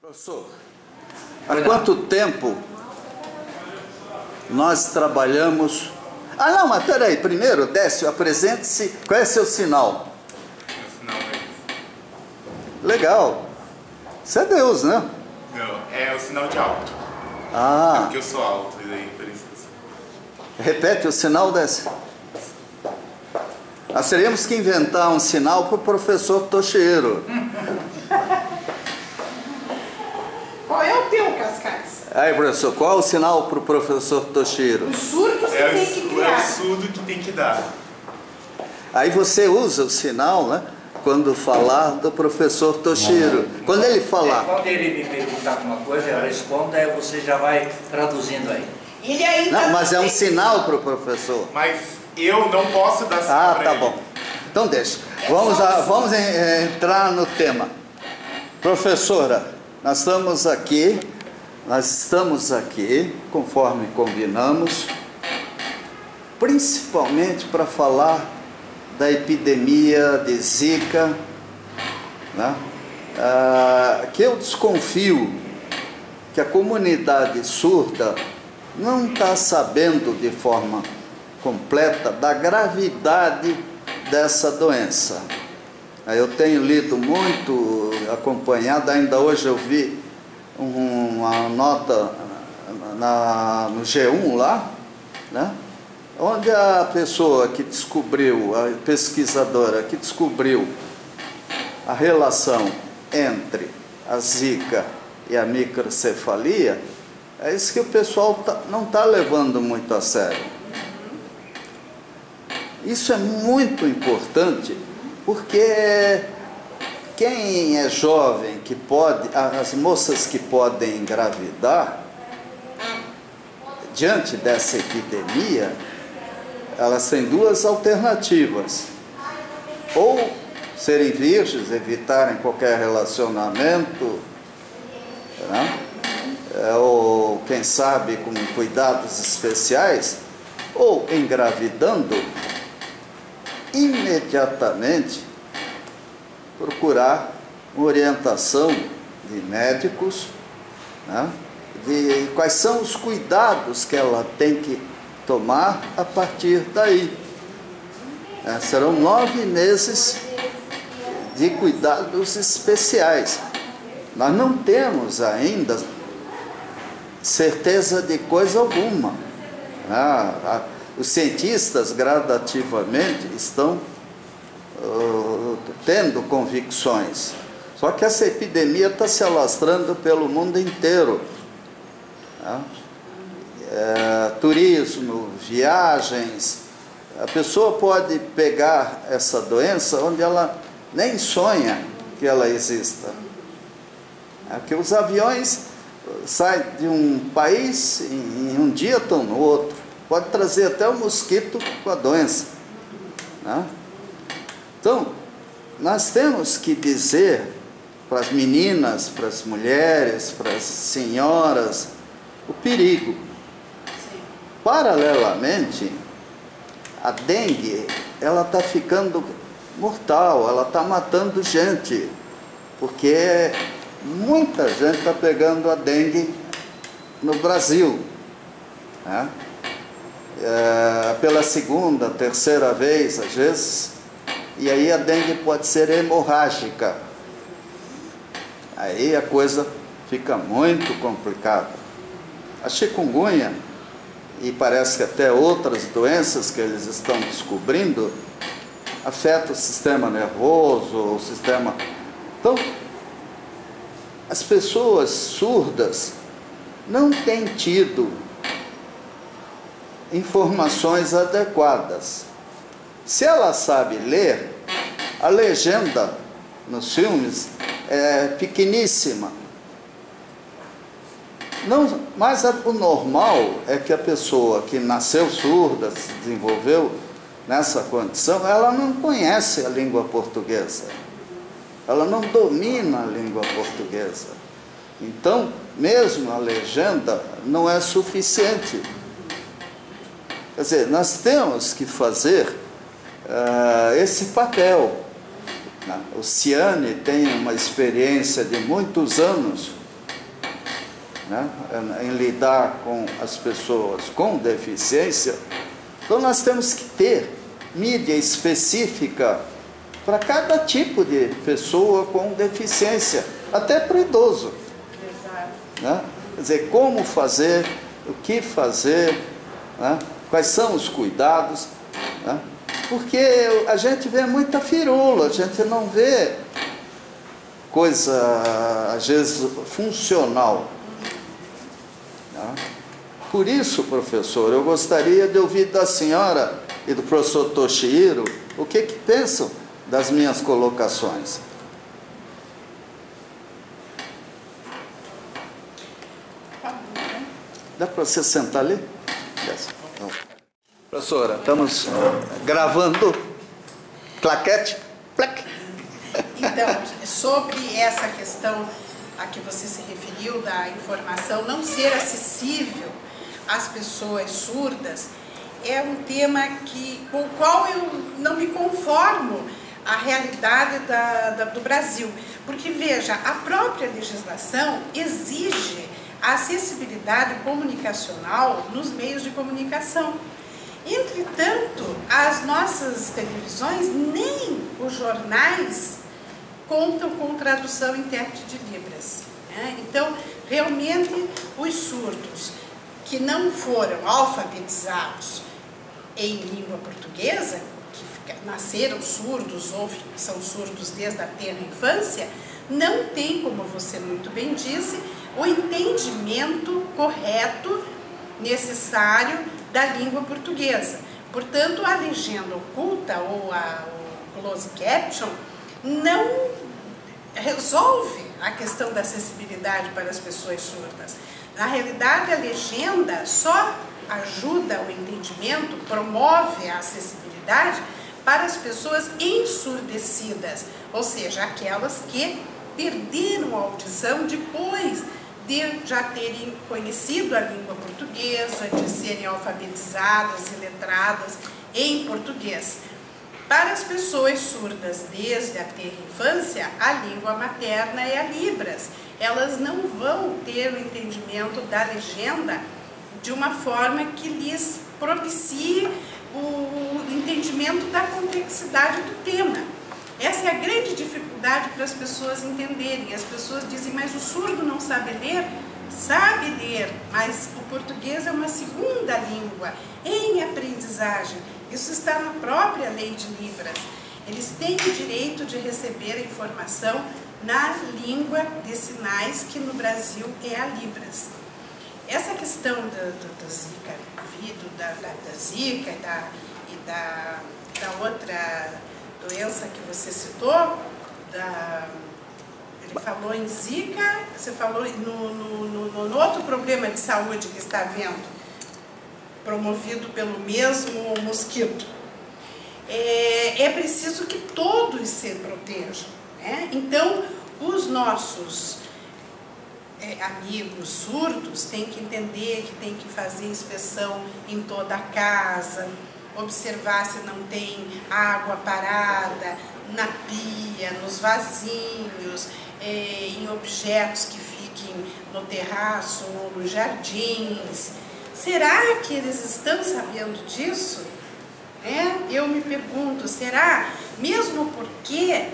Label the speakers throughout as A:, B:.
A: Professor, há quanto tempo nós trabalhamos... Ah, não, mas peraí, primeiro, Décio, apresente-se. Qual é seu sinal?
B: Meu sinal é esse.
A: Legal. Isso é Deus, né?
B: Não, é o sinal de alto. É
A: Ah,
B: porque eu sou alto, e daí por isso que eu sou.
A: repete o sinal, Décio. Nós teríamos que inventar um sinal para o professor Tocheiro.
C: Qual é o teu, Cascais?
A: Aí, professor, qual é o sinal para o professor Tocheiro?
C: Os surdos que tem que
B: É
C: criar.
B: o surdo que tem que dar.
A: Aí você usa o sinal, né? Quando falar do professor Tocheiro. Quando ele falar...
D: Quando ele me perguntar alguma coisa, eu respondo, aí você já vai traduzindo aí.
C: Ele ainda
A: Não, mas é um
C: tem-
A: sinal para o professor.
B: Mas eu não posso dar sinal
A: Ah,
B: pra
A: tá
B: ele.
A: bom. Então deixa. Vamos entrar no tema. Professora, nós estamos aqui, conforme combinamos, principalmente para falar da epidemia de Zika, né? Que eu desconfio que a comunidade surda não está sabendo de forma completa da gravidade dessa doença. Eu tenho lido muito, acompanhado, ainda hoje eu vi uma nota no G1 lá, né? Onde a pessoa que descobriu, a pesquisadora que descobriu a relação entre a Zika e a microcefalia, é isso que o pessoal não está levando muito a sério. Isso é muito importante, porque quem é jovem, que pode, as moças que podem engravidar, diante dessa epidemia, elas têm duas alternativas: ou serem virgens, evitarem qualquer relacionamento, né? Ou quem sabe com cuidados especiais, ou engravidando, imediatamente procurar uma orientação de médicos, né? De quais são os cuidados que ela tem que tomar a partir daí. Serão 9 meses de cuidados especiais. Nós não temos ainda certeza de coisa alguma. Os cientistas gradativamente estão tendo convicções. Só que essa epidemia está se alastrando pelo mundo inteiro. Turismo, viagens. A pessoa pode pegar essa doença onde ela nem sonha que ela exista. Porque os aviões saem de um país e em um dia estão no outro. Pode trazer até o mosquito com a doença, né? Então, nós temos que dizer para as meninas, para as mulheres, para as senhoras, o perigo. Paralelamente, a dengue, ela está ficando mortal, ela está matando gente, porque muita gente está pegando a dengue no Brasil, né? Pela segunda, terceira vez, às vezes, e aí a dengue pode ser hemorrágica. Aí a coisa fica muito complicada. A chikungunya, e parece que até outras doenças que eles estão descobrindo, afeta o sistema nervoso, o sistema... Então, as pessoas surdas não têm tido informações adequadas. Se ela sabe ler, a legenda nos filmes é pequeníssima. Não, mas o normal é que a pessoa que nasceu surda, se desenvolveu nessa condição, ela não conhece a língua portuguesa. Ela não domina a língua portuguesa. Então, mesmo a legenda não é suficiente. Quer dizer, nós temos que fazer esse papel. O Ciane tem uma experiência de muitos anos né, em lidar com as pessoas com deficiência, então nós temos que ter mídia específica para cada tipo de pessoa com deficiência, até para o idoso. Né? Quer dizer, como fazer, o que fazer, né? Quais são os cuidados, né? Porque a gente vê muita firula, a gente não vê coisa, às vezes, funcional. Né? Por isso, professor, eu gostaria de ouvir da senhora e do professor Toshihiro o que pensam das minhas colocações. Dá para você sentar ali? Yes. Então, professora, estamos gravando. Claquete. Plac.
C: Então, sobre essa questão a que você se referiu, da informação não ser acessível às pessoas surdas, é um tema com o qual eu não me conformo à realidade do Brasil. Porque, veja, a própria legislação exige a acessibilidade comunicacional nos meios de comunicação. Entretanto, as nossas televisões, nem os jornais, contam com tradução e intérprete de Libras. Né? Então, realmente, os surdos que não foram alfabetizados em língua portuguesa, que nasceram surdos ou são surdos desde a tenra infância, não tem, como você muito bem disse, o entendimento correto, necessário da língua portuguesa. Portanto, a legenda oculta ou o closed caption não resolve a questão da acessibilidade para as pessoas surdas. Na realidade, a legenda só ajuda o entendimento, promove a acessibilidade para as pessoas ensurdecidas, ou seja, aquelas que perderam a audição depois de já terem conhecido a língua portuguesa, de serem alfabetizadas e letradas em português. Para as pessoas surdas desde a tenra infância, a língua materna é a Libras. Elas não vão ter o entendimento da legenda de uma forma que lhes propicie o entendimento da complexidade do tema. Essa é a grande dificuldade para as pessoas entenderem. As pessoas dizem, mas o surdo não sabe ler? Sabe ler, mas o português é uma segunda língua em aprendizagem. Isso está na própria lei de Libras. Eles têm o direito de receber a informação na língua de sinais, que no Brasil é a Libras. Essa questão da Zika, da Zika e da outra doença que você citou, ele falou em Zika, você falou no outro problema de saúde que está havendo, promovido pelo mesmo mosquito. É preciso que todos se protejam, né? Então, os nossos amigos surdos têm que entender que tem que fazer inspeção em toda a casa, observar se não tem água parada na pia, nos vasinhos, em objetos que fiquem no terraço ou nos jardins. Será que eles estão sabendo disso? Eu me pergunto, será? Mesmo porque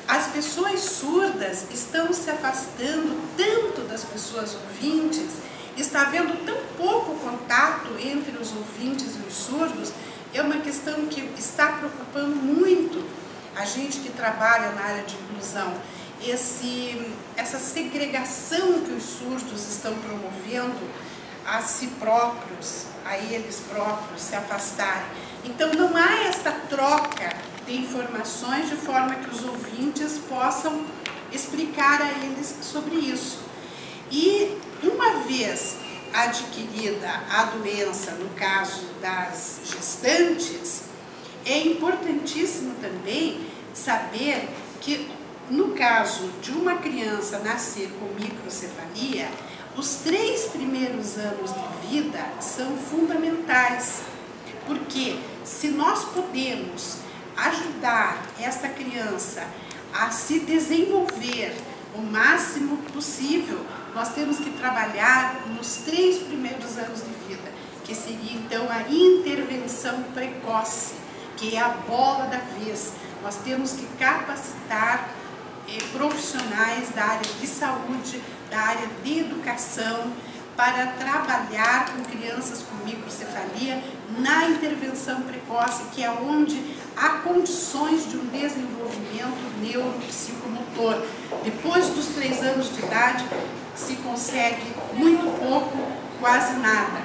C: as pessoas surdas estão se afastando tanto das pessoas ouvintes, está havendo tão pouco contato entre os ouvintes e os surdos, é uma questão que está preocupando muito a gente que trabalha na área de inclusão. Essa segregação que os surdos estão promovendo a si próprios, a eles próprios se afastarem. Então não há esta troca de informações de forma que os ouvintes possam explicar a eles sobre isso. E uma vez adquirida a doença, no caso das gestantes, é importantíssimo também saber que no caso de uma criança nascer com microcefalia, os 3 primeiros anos de vida são fundamentais, porque se nós podemos ajudar esta criança a se desenvolver o máximo possível, nós temos que trabalhar nos 3 primeiros anos de vida, que seria então a intervenção precoce, que é a bola da vez. Nós temos que capacitar profissionais da área de saúde, da área de educação, para trabalhar com crianças com microcefalia na intervenção precoce, que é onde há condições de um desenvolvimento neuropsicomotor. Depois dos 3 anos de idade, se consegue muito pouco, quase nada.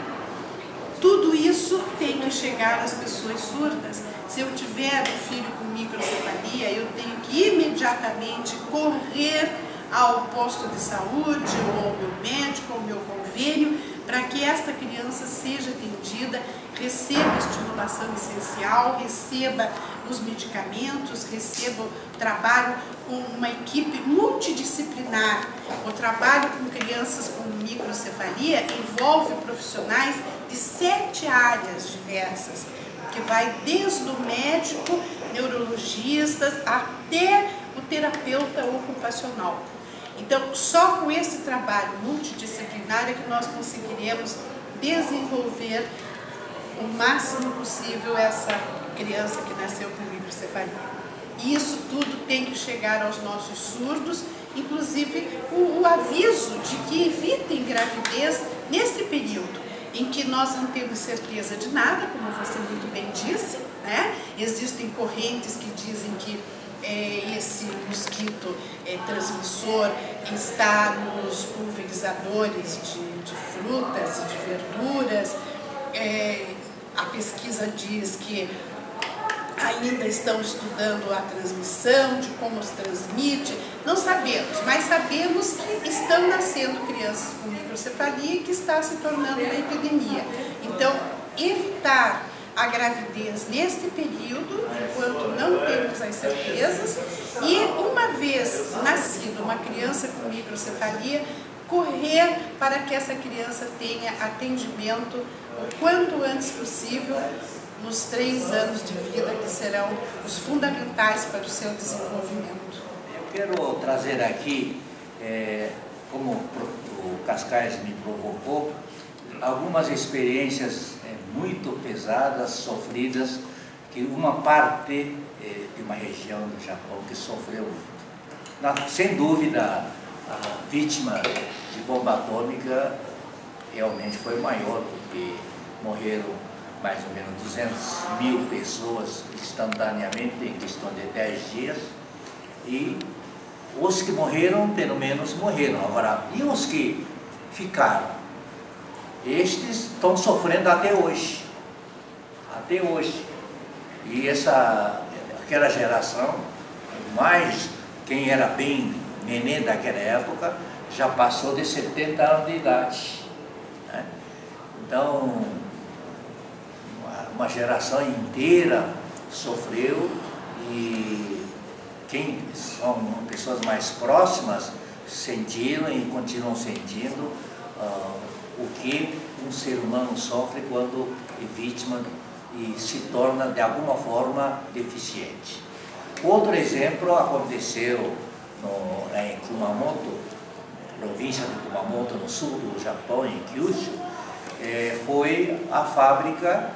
C: Tudo isso tem que chegar às pessoas surdas. Se eu tiver um filho com microcefalia, eu tenho que imediatamente correr ao posto de saúde, ou ao meu médico, ao meu convênio, para que esta criança seja atendida, receba a estimulação essencial, receba os medicamentos, receba o trabalho com uma equipe multidisciplinar. O trabalho com crianças com microcefalia envolve profissionais de 7 áreas diversas, que vai desde o médico, neurologista, até o terapeuta ocupacional. Então, só com esse trabalho multidisciplinar é que nós conseguiremos desenvolver o máximo possível essa criança que nasceu com microcefalia. E isso tudo tem que chegar aos nossos surdos, inclusive o aviso de que evitem gravidez nesse período em que nós não temos certeza de nada, como você muito bem disse, né? Existem correntes que dizem que esse mosquito transmissor está nos pulverizadores de frutas e de verduras. A pesquisa diz que ainda estão estudando a transmissão, de como se transmite. Não sabemos, mas sabemos que estão nascendo crianças com microcefalia e que está se tornando uma epidemia. Então, evitar a gravidez neste período, enquanto não temos as certezas, e uma vez nascida uma criança com microcefalia, correr para que essa criança tenha atendimento o quanto antes possível nos 3 anos de vida, que serão os fundamentais para o seu desenvolvimento.
D: Eu quero trazer aqui, como o Cascais me provocou, algumas experiências muito pesadas, sofridas, que uma parte de uma região do Japão que sofreu muito. Sem dúvida, a vítima de bomba atômica realmente foi maior, porque morreram mais ou menos 200.000 pessoas instantaneamente, em questão de 10 dias, e os que morreram, pelo menos morreram. Agora, e os que ficaram? Estes estão sofrendo até hoje. Até hoje. E aquela geração, mais quem era bem neném daquela época, já passou de 70 anos de idade, né? Então, uma geração inteira sofreu, e quem são pessoas mais próximas sentiram e continuam sentindo o que um ser humano sofre quando é vítima e se torna de alguma forma deficiente. Outro exemplo aconteceu em Kumamoto, província de Kumamoto, no sul do Japão, em Kyushu. Foi a fábrica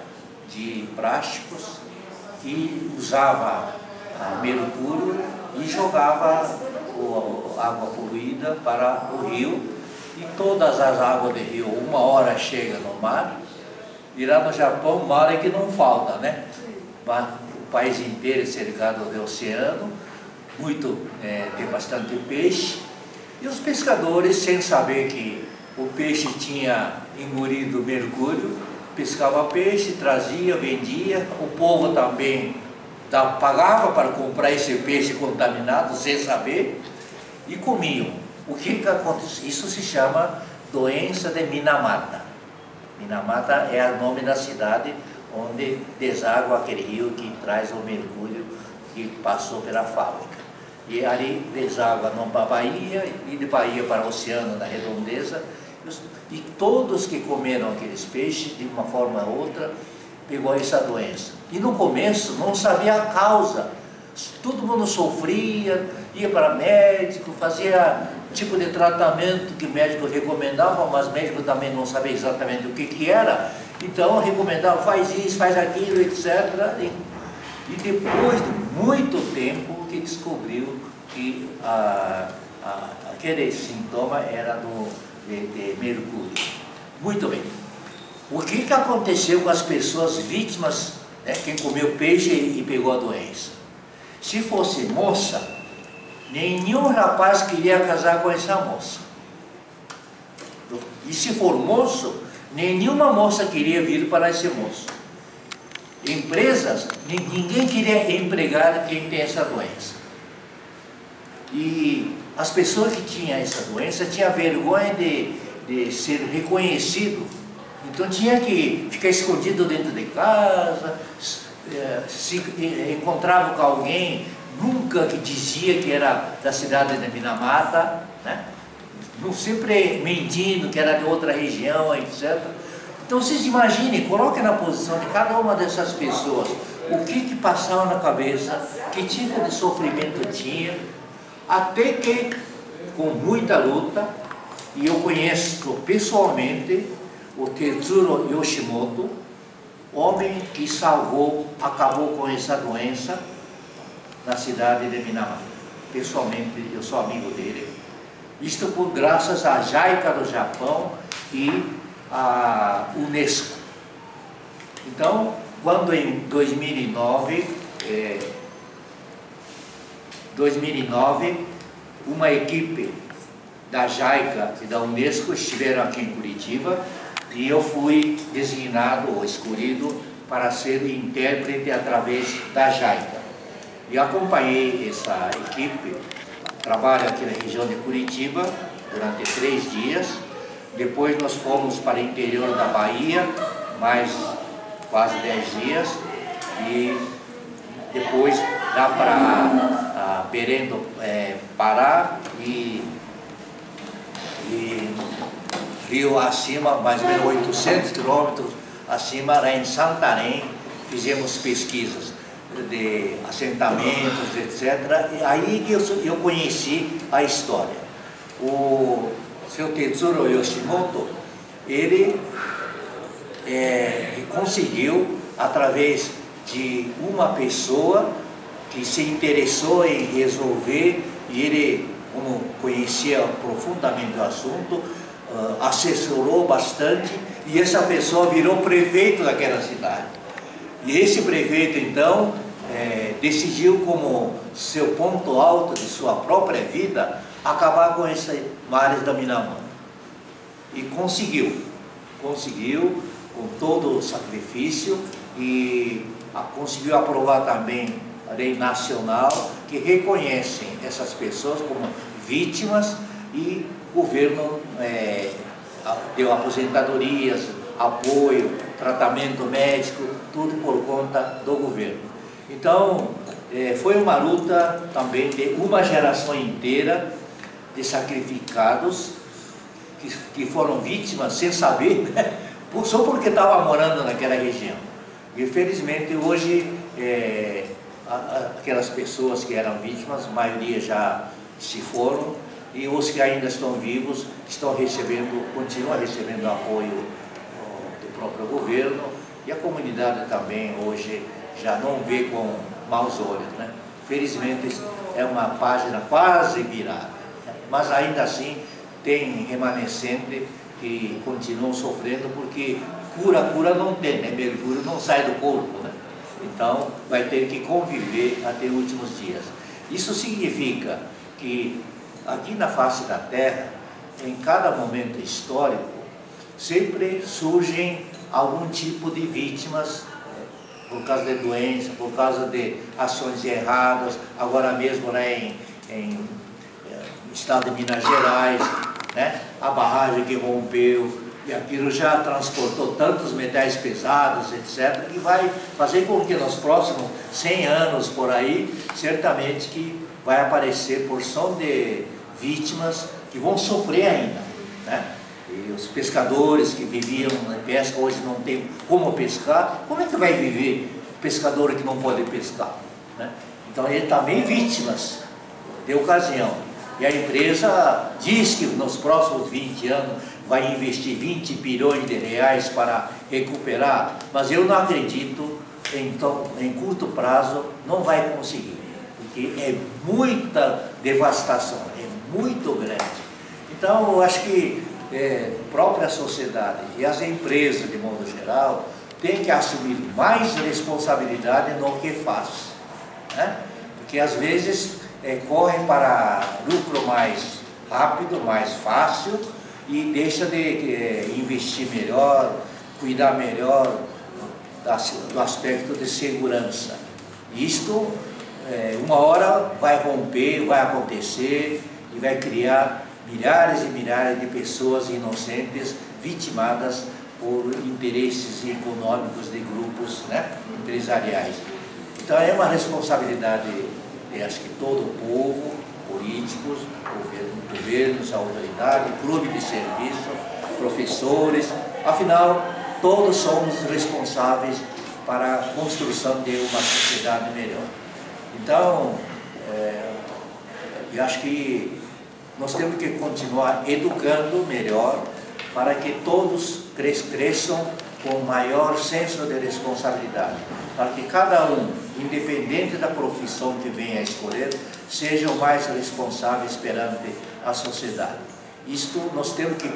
D: de plásticos que usava mercúrio e jogava água poluída para o rio, e todas as águas do rio uma hora chega no mar, e lá no Japão o mar é que não falta, né? O país inteiro é cercado de oceano, tem bastante peixe, e os pescadores, sem saber que o peixe tinha engolido mercúrio, pescava peixe, trazia, vendia, o povo também pagava para comprar esse peixe contaminado sem saber, e comiam. O que acontece? Isso se chama doença de Minamata. Minamata é o nome da cidade onde deságua aquele rio que traz o mercúrio que passou pela fábrica. E ali deságua para Bahia, e de Bahia para o oceano, na redondeza, e todos que comeram aqueles peixes, de uma forma ou outra, pegou essa doença. E no começo não sabia a causa, todo mundo sofria, ia para médico, fazia tipo de tratamento que o médico recomendava, mas o médico também não sabia exatamente o que era, então recomendava, faz isso, faz aquilo, etc. E depois de muito tempo que descobriu que aquele sintoma era de mercúrio. Muito bem. O que aconteceu com as pessoas vítimas, né, quem comeu peixe e pegou a doença? Se fosse moça, nenhum rapaz queria casar com essa moça. E se for moço, nenhuma moça queria vir para esse moço. Empresas, ninguém queria empregar quem tem essa doença. E as pessoas que tinham essa doença tinham vergonha de ser reconhecido. Então tinha que ficar escondido dentro de casa, se encontrava com alguém, nunca que dizia que era da cidade de Minamata, né? Não sempre mentindo que era de outra região, etc. Então vocês imaginem, coloquem na posição de cada uma dessas pessoas, o que passava na cabeça, que tipo de sofrimento tinha, até que, com muita luta, e eu conheço pessoalmente o Tetsuro Yoshimoto, homem que acabou com essa doença na cidade de Minamata. Pessoalmente, eu sou amigo dele. Isto por graças à JICA do Japão e à Unesco. Então, quando em 2009, uma equipe da JICA e da Unesco estiveram aqui em Curitiba e eu fui designado ou escolhido para ser intérprete através da JICA. E acompanhei essa equipe, trabalho aqui na região de Curitiba durante 3 dias. Depois nós fomos para o interior da Bahia, mais quase 10 dias. E depois lá para Belém do Pará e Rio acima, mais ou menos 800 quilômetros acima, lá em Santarém, fizemos pesquisas de assentamentos, etc. E aí eu conheci a história. O seu Tetsuro Yoshimoto, ele conseguiu, através de uma pessoa que se interessou em resolver, e ele, como conhecia profundamente o assunto, assessorou bastante, e essa pessoa virou prefeito daquela cidade. E esse prefeito, então, decidiu como seu ponto alto de sua própria vida acabar com esses mares da Minamata. E conseguiu com todo o sacrifício, e conseguiu aprovar também a lei nacional que reconhecem essas pessoas como vítimas, e o governo deu aposentadorias, apoio, tratamento médico, tudo por conta do governo. Então, foi uma luta também de uma geração inteira de sacrificados que foram vítimas sem saber, né? Só porque estavam morando naquela região. E felizmente hoje aquelas pessoas que eram vítimas, a maioria já se foram, e os que ainda estão vivos continuam recebendo apoio do próprio governo, e a comunidade também hoje já não vê com maus olhos, né? Felizmente é uma página quase virada, mas ainda assim tem remanescente que continuam sofrendo, porque cura não tem, né? Mercúrio não sai do corpo, né? Então vai ter que conviver até os últimos dias. Isso significa que aqui na face da Terra, em cada momento histórico, sempre surgem algum tipo de vítimas por causa de doença, por causa de ações erradas. Agora mesmo, né, em estado de Minas Gerais, né, a barragem que rompeu, e aquilo já transportou tantos metais pesados, etc., que vai fazer com que nos próximos 100 anos por aí, certamente que vai aparecer porção de vítimas que vão sofrer ainda, né? E os pescadores que viviam na pesca hoje não tem como pescar. Como é que vai viver pescador que não pode pescar, né? Então ele também vítimas de ocasião. E a empresa diz que nos próximos 20 anos vai investir 20 bilhões de reais para recuperar, mas eu não acredito, então, em curto prazo não vai conseguir, porque é muita devastação, é muito grande. Então, eu acho que a própria sociedade e as empresas, de modo geral, têm que assumir mais responsabilidade no que faz, né? Porque às vezes correm para lucro mais rápido, mais fácil, e deixa de investir melhor, cuidar melhor do aspecto de segurança. Isto, uma hora vai romper, vai acontecer e vai criar milhares e milhares de pessoas inocentes vitimadas por interesses econômicos de grupos, né, empresariais. Então é uma responsabilidade, acho que todo o povo, políticos, governos, autoridade, clube de serviço, professores, afinal todos somos responsáveis para a construção de uma sociedade melhor. Então, eu acho que nós temos que continuar educando melhor para que todos cresçam com maior senso de responsabilidade, para que cada um, independente da profissão que venha a escolher, sejam mais responsáveis perante a sociedade. Isto nós temos que,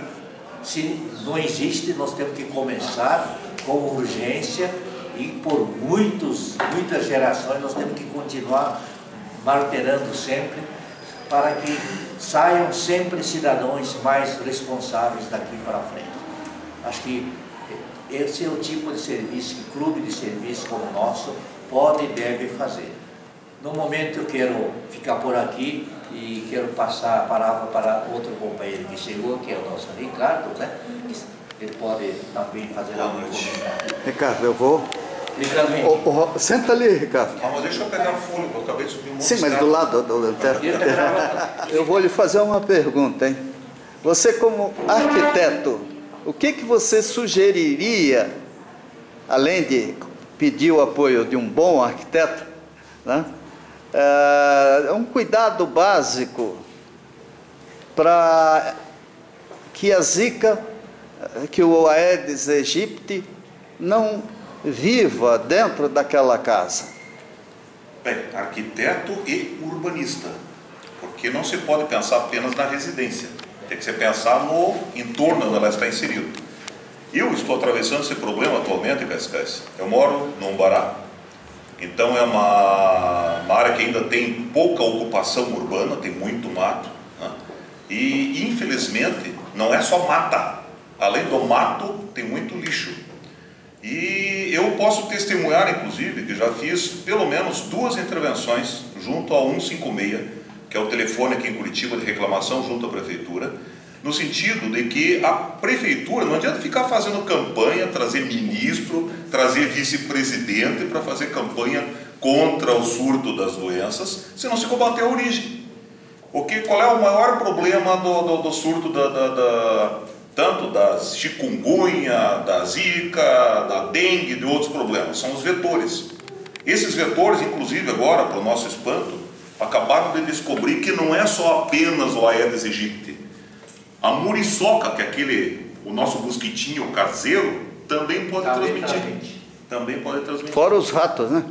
D: se não existe, nós temos que começar com urgência e por muitas gerações nós temos que continuar martelando sempre para que saiam sempre cidadãos mais responsáveis daqui para frente. Acho que esse é o tipo de serviço que clube de serviço como o nosso pode e deve fazer. No momento eu quero ficar por aqui e quero passar a palavra para outro companheiro que chegou, que é o nosso Ricardo, né? Ele pode também fazer algum comentário.
A: Ricardo, eu vou...
D: Ricardo,
A: senta ali, Ricardo.
B: Ah, mas deixa eu pegar fôlego, eu acabei de subir um monte.
A: Sim, mas do lado do lanterna. Eu vou lhe fazer uma pergunta, hein? Você como arquiteto, o que você sugeriria, além de pedir o apoio de um bom arquiteto, né? Um cuidado básico para que a Zika, que o Aedes aegypti não viva dentro daquela casa?
E: Bem, arquiteto e urbanista, porque não se pode pensar apenas na residência, tem que se pensar no entorno onde ela está inserida. Eu estou atravessando esse problema atualmente, Cascais. Eu moro no Umbará, então é uma área que ainda tem pouca ocupação urbana, tem muito mato, né? E infelizmente não é só mata, além do mato tem muito lixo. E eu posso testemunhar, inclusive, que já fiz pelo menos 2 intervenções junto ao 156, que é o telefone aqui em Curitiba de reclamação junto à prefeitura, no sentido de que a prefeitura não adianta ficar fazendo campanha, trazer ministro, trazer vice-presidente para fazer campanha contra o surto das doenças, se não se combater a origem. Porque qual é o maior problema do surto tanto da chikungunya, da zika, da dengue e de outros problemas? São os vetores. Esses vetores, inclusive agora, para o nosso espanto, acabaram de descobrir que não é só apenas o Aedes aegypti. A muriçoca, que é o nosso mosquitinho caseiro, também pode transmitir. Também pode transmitir.
A: Fora os ratos, né?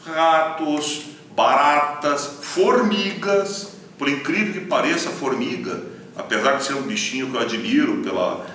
E: Ratos, baratas, formigas. Por incrível que pareça, a formiga, apesar de ser um bichinho que eu admiro pela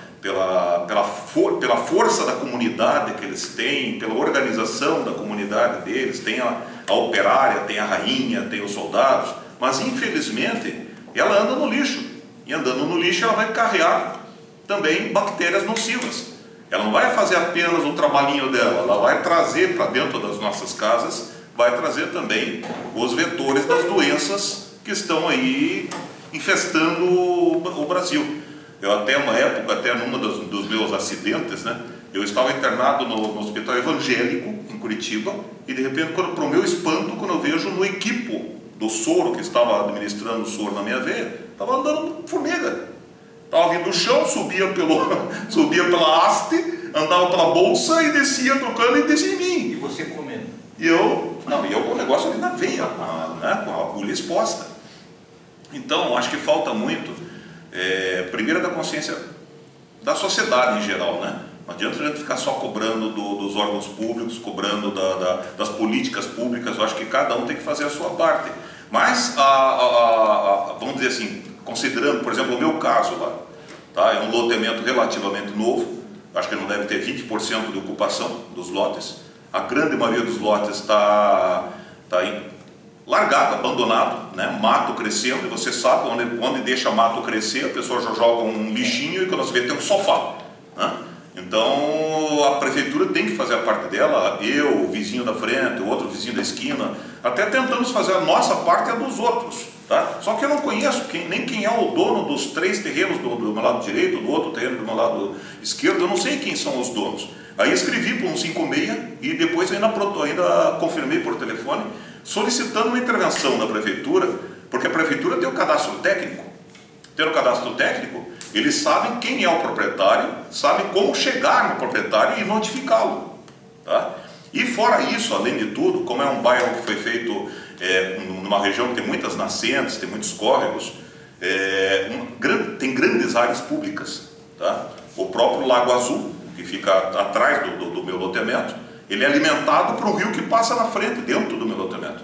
E: força da comunidade que eles têm, pela organização da comunidade deles, tem a operária, tem a rainha, tem os soldados, mas infelizmente ela anda no lixo, e andando no lixo ela vai carregar também bactérias nocivas. Ela não vai fazer apenas o trabalhinho dela, ela vai trazer para dentro das nossas casas, vai trazer também os vetores das doenças que estão aí infestando o Brasil. Eu até uma época, até numa dos meus acidentes, né, eu estava internado no hospital evangélico em Curitiba, e de repente, para o meu espanto, quando eu vejo no equipo do soro que estava administrando o soro na minha veia, estava andando formiga. Estava vindo do chão, subia pela haste, andava pela bolsa e descia do cano e descia em mim.
D: E você comendo?
E: E eu com o negócio ali na veia, né, com a agulha exposta. Então, acho que falta muito, primeiro, da consciência da sociedade em geral, né? Não adianta a gente ficar só cobrando dos órgãos públicos, cobrando das políticas públicas. Eu acho que cada um tem que fazer a sua parte. Mas, vamos dizer assim, considerando, por exemplo, o meu caso lá, tá? É um loteamento relativamente novo, acho que não deve ter 20% de ocupação dos lotes. A grande maioria dos lotes está largado, abandonado, né? Mato crescendo, e você sabe, onde deixa mato crescer, a pessoa já joga um lixinho e quando você vê tem um sofá, né? Então a prefeitura tem que fazer a parte dela, eu, o vizinho da frente, o outro vizinho da esquina, até tentamos fazer a nossa parte e a dos outros, tá? Só que eu não conheço nem quem é o dono dos 3 terrenos do meu lado direito, do outro terreno do meu lado esquerdo, eu não sei quem são os donos. Aí escrevi para um 56 e depois ainda confirmei por telefone, solicitando uma intervenção da prefeitura, porque a prefeitura tem o cadastro técnico. Tendo o cadastro técnico, eles sabem quem é o proprietário, sabem como chegar no proprietário e notificá-lo, tá? E fora isso, além de tudo, como é um bairro que foi feito numa região que tem muitas nascentes, tem muitos córregos, tem grandes áreas públicas, tá? O próprio Lago Azul, que fica atrás do meu loteamento, ele é alimentado por um rio que passa na frente, dentro do meu loteamento.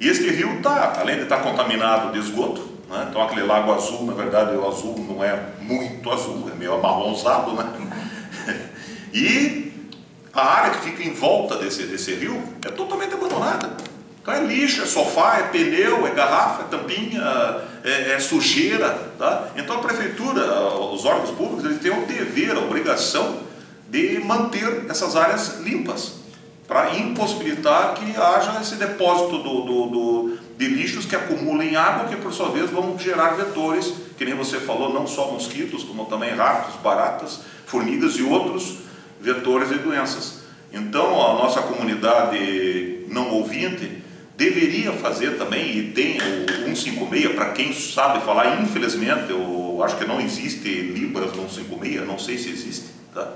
E: E este rio, além de estar contaminado de esgoto, né? Então aquele Lago Azul, na verdade o azul não é muito azul, é meio amarronzado, né? E a área que fica em volta desse rio é totalmente abandonada. Então é lixo, é sofá, é pneu, é garrafa, é tampinha, é sujeira, tá? Então a prefeitura, os órgãos públicos, eles têm o dever, a obrigação de manter essas áreas limpas, para impossibilitar que haja esse depósito de lixos que acumulem água, que por sua vez vão gerar vetores, que nem você falou, não só mosquitos, como também ratos, baratas, formigas e outros vetores de doenças. Então a nossa comunidade não ouvinte deveria fazer também, e tem o 156, para quem sabe falar, infelizmente, eu acho que não existe Libras no 156, não sei se existe, tá?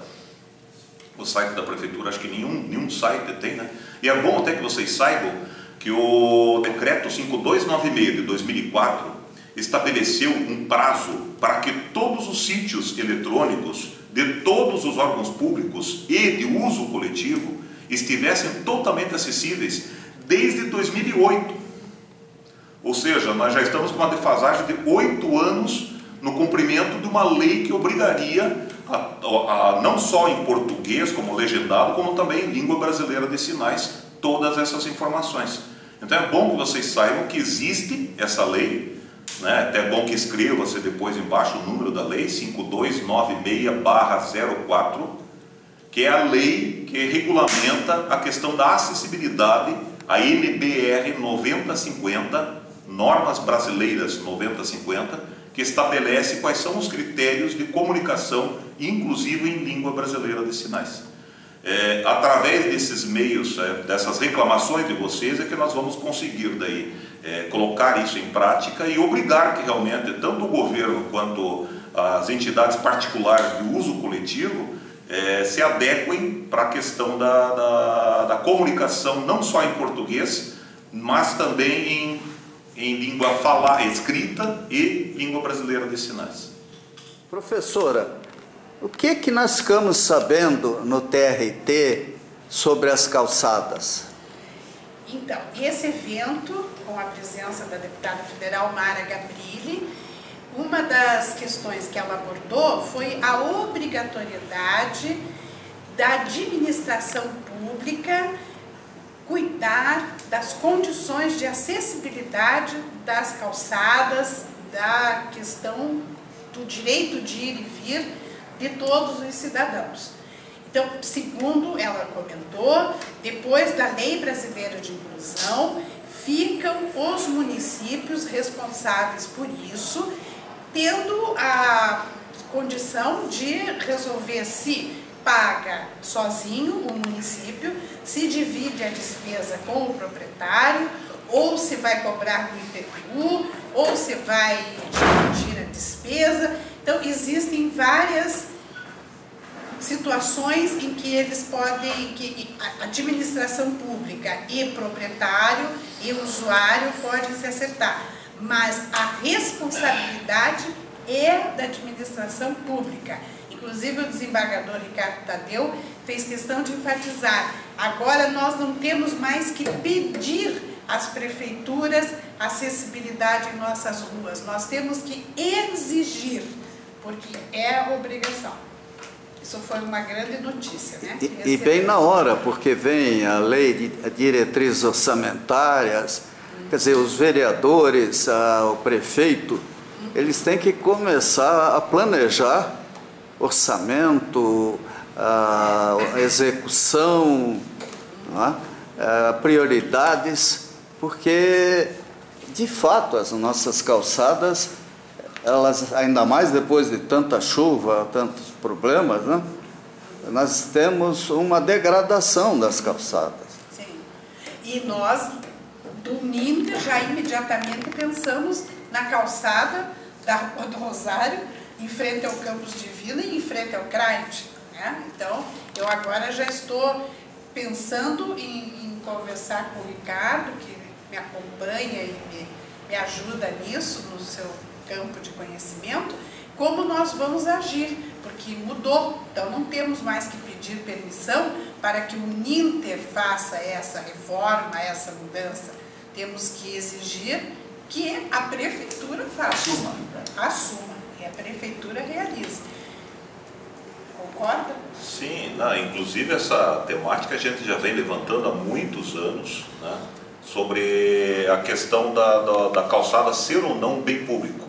E: O site da prefeitura, acho que nenhum site tem, né? E é bom até que vocês saibam que o decreto 5296 de 2004 estabeleceu um prazo para que todos os sítios eletrônicos de todos os órgãos públicos e de uso coletivo estivessem totalmente acessíveis desde 2008. Ou seja, nós já estamos com uma defasagem de 8 anos no cumprimento de uma lei que obrigaria não só em português como legendado, como também em língua brasileira de sinais, todas essas informações. Então é bom que vocês saibam que existe essa lei, né? Até é bom que escreva-se depois embaixo o número da lei, 5296/04, que é a lei que regulamenta a questão da acessibilidade, a NBR 9050, Normas Brasileiras 9050, que estabelece quais são os critérios de comunicação, inclusive em língua brasileira de sinais. Através desses meios, dessas reclamações de vocês, é que nós vamos conseguir daí colocar isso em prática e obrigar que realmente tanto o governo quanto as entidades particulares de uso coletivo se adequem para a questão da comunicação, não só em português, mas também em língua escrita e língua brasileira de sinais.
A: Professora, o que nós ficamos sabendo no TRT sobre as calçadas?
C: Então, esse evento, com a presença da deputada federal Mara Gabrilli, uma das questões que ela abordou foi a obrigatoriedade da administração pública cuidar das condições de acessibilidade das calçadas, da questão do direito de ir e vir de todos os cidadãos. Então, segundo ela comentou, depois da Lei Brasileira de Inclusão, ficam os municípios responsáveis por isso, tendo a condição de resolver se paga sozinho o município, se divide a despesa com o proprietário, ou se vai cobrar do IPTU, ou se vai dividir a despesa. Então, existem várias situações em que eles podem, que a administração pública e proprietário e usuário podem se acertar. mas a responsabilidade é da administração pública. Inclusive o desembargador Ricardo Tadeu fez questão de enfatizar: agora nós não temos mais que pedir às prefeituras acessibilidade em nossas ruas, nós temos que exigir, porque é obrigação. Isso foi uma grande notícia, né?
A: E bem na hora, porque vem a lei de diretrizes orçamentárias, quer dizer, os vereadores, o prefeito, eles têm que começar a planejar orçamento, a execução, prioridades, porque de fato as nossas calçadas, elas, ainda mais depois de tanta chuva, tantos problemas, né? Nós temos uma degradação das calçadas.
C: Sim. E nós, do Ninter, já imediatamente pensamos na calçada da Rua do Rosário, em frente ao Campos de Vila e em frente ao CRAIT, né? Então, eu agora já estou pensando em conversar com o Ricardo, que me acompanha e me ajuda nisso, no seu campo de conhecimento, como nós vamos agir, porque mudou. Então não temos mais que pedir permissão para que o Ninter faça essa reforma, essa mudança. Temos que exigir que a prefeitura faça. Assuma. E a prefeitura realize. Concorda?
E: Sim, inclusive essa temática a gente já vem levantando há muitos anos, né, sobre a questão da calçada ser ou não bem público.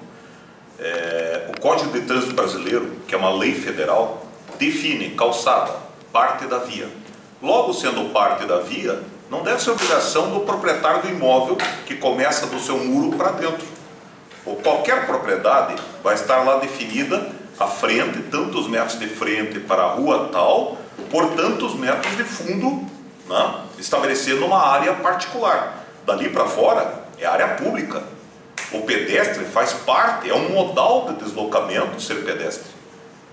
E: O Código de Trânsito Brasileiro, que é uma lei federal, define calçada, parte da via. Logo, sendo parte da via, não deve ser obrigação do proprietário do imóvel que começa do seu muro para dentro. Ou qualquer propriedade vai estar lá definida a frente, tantos metros de frente para a rua tal, por tantos metros de fundo, né, estabelecendo uma área particular. Dali para fora é área pública. O pedestre faz parte, é um modal de deslocamento ser pedestre.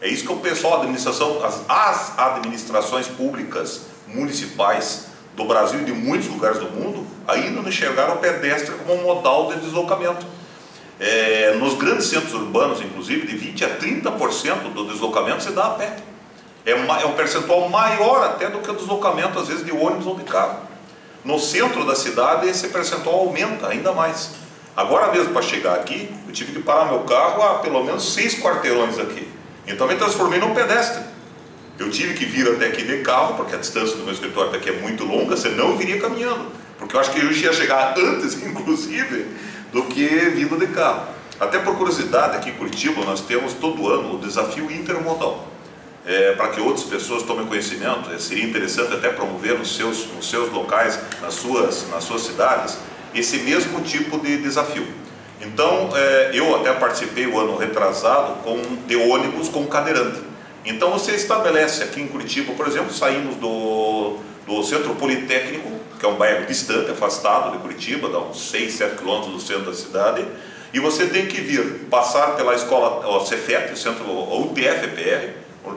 E: É isso que o pessoal, a administração, as administrações públicas municipais do Brasil e de muitos lugares do mundo ainda não enxergaram o pedestre como um modal de deslocamento. Nos grandes centros urbanos, inclusive, de 20% a 30% do deslocamento se dá a pé. É um percentual maior até do que o deslocamento, às vezes, de ônibus ou de carro. No centro da cidade, esse percentual aumenta ainda mais. Agora mesmo, para chegar aqui, eu tive que parar meu carro a pelo menos 6 quarteirões aqui. Então me transformei num pedestre. Eu tive que vir até aqui de carro, porque a distância do meu escritório até aqui é muito longa, senão eu viria caminhando. Porque eu acho que eu ia chegar antes, inclusive, do que vindo de carro. Até por curiosidade, aqui em Curitiba nós temos todo ano o desafio intermodal. Para que outras pessoas tomem conhecimento, seria interessante até promover nos seus locais, nas suas cidades, esse mesmo tipo de desafio. Então, eu até participei o ano retrasado de ônibus com cadeirante. Então você estabelece aqui em Curitiba, por exemplo, saímos do Centro Politécnico, que é um bairro distante, afastado de Curitiba, dá uns 6, 7 quilômetros do centro da cidade, e você tem que vir, passar pela escola Cefet, a UTF-PR,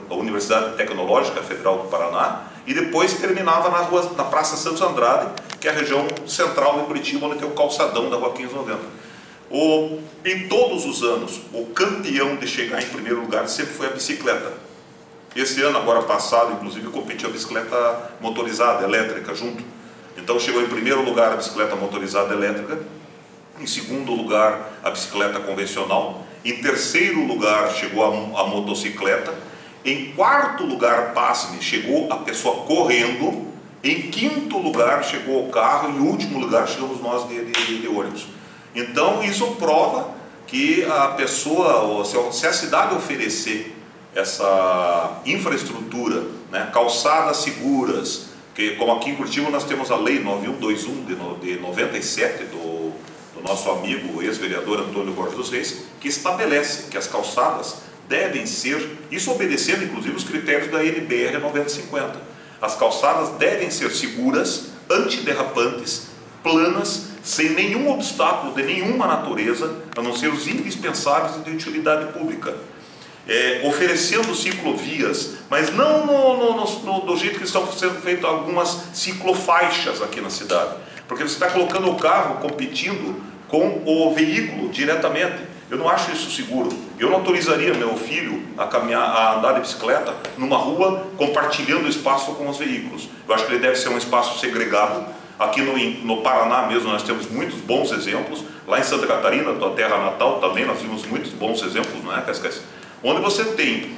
E: a Universidade Tecnológica Federal do Paraná, e depois terminava na Praça Santos Andrade, que é a região central de Curitiba, onde tem o calçadão da Rua 1590. Em todos os anos, o campeão de chegar em primeiro lugar sempre foi a bicicleta. Esse ano, agora passado, inclusive, competiu a bicicleta motorizada, elétrica, junto. Então chegou em primeiro lugar a bicicleta motorizada elétrica, em segundo lugar a bicicleta convencional, em terceiro lugar chegou a motocicleta, em quarto lugar, pasme, chegou a pessoa correndo, em quinto lugar chegou o carro, em último lugar chegamos nós de ônibus. Então isso prova que a pessoa, se a cidade oferecer essa infraestrutura, né, calçadas seguras, que como aqui em Curitiba nós temos a lei 9121 de 97 do nosso amigo ex-vereador Antônio Borges dos Reis, que estabelece que as calçadas devem ser, isso obedecendo inclusive os critérios da NBR 9050, as calçadas devem ser seguras, antiderrapantes, planas, sem nenhum obstáculo de nenhuma natureza, a não ser os indispensáveis de utilidade pública. Oferecendo ciclovias, mas não do jeito que estão sendo feitas algumas ciclofaixas aqui na cidade, porque você está colocando o carro competindo com o veículo diretamente. Eu não acho isso seguro. Eu não autorizaria meu filho a caminhar, a andar de bicicleta numa rua compartilhando espaço com os veículos. Eu acho que ele deve ser um espaço segregado. Aqui no Paraná mesmo nós temos muitos bons exemplos. Lá em Santa Catarina, tua terra natal, também nós vimos muitos bons exemplos, não é, Cascais? Onde você tem,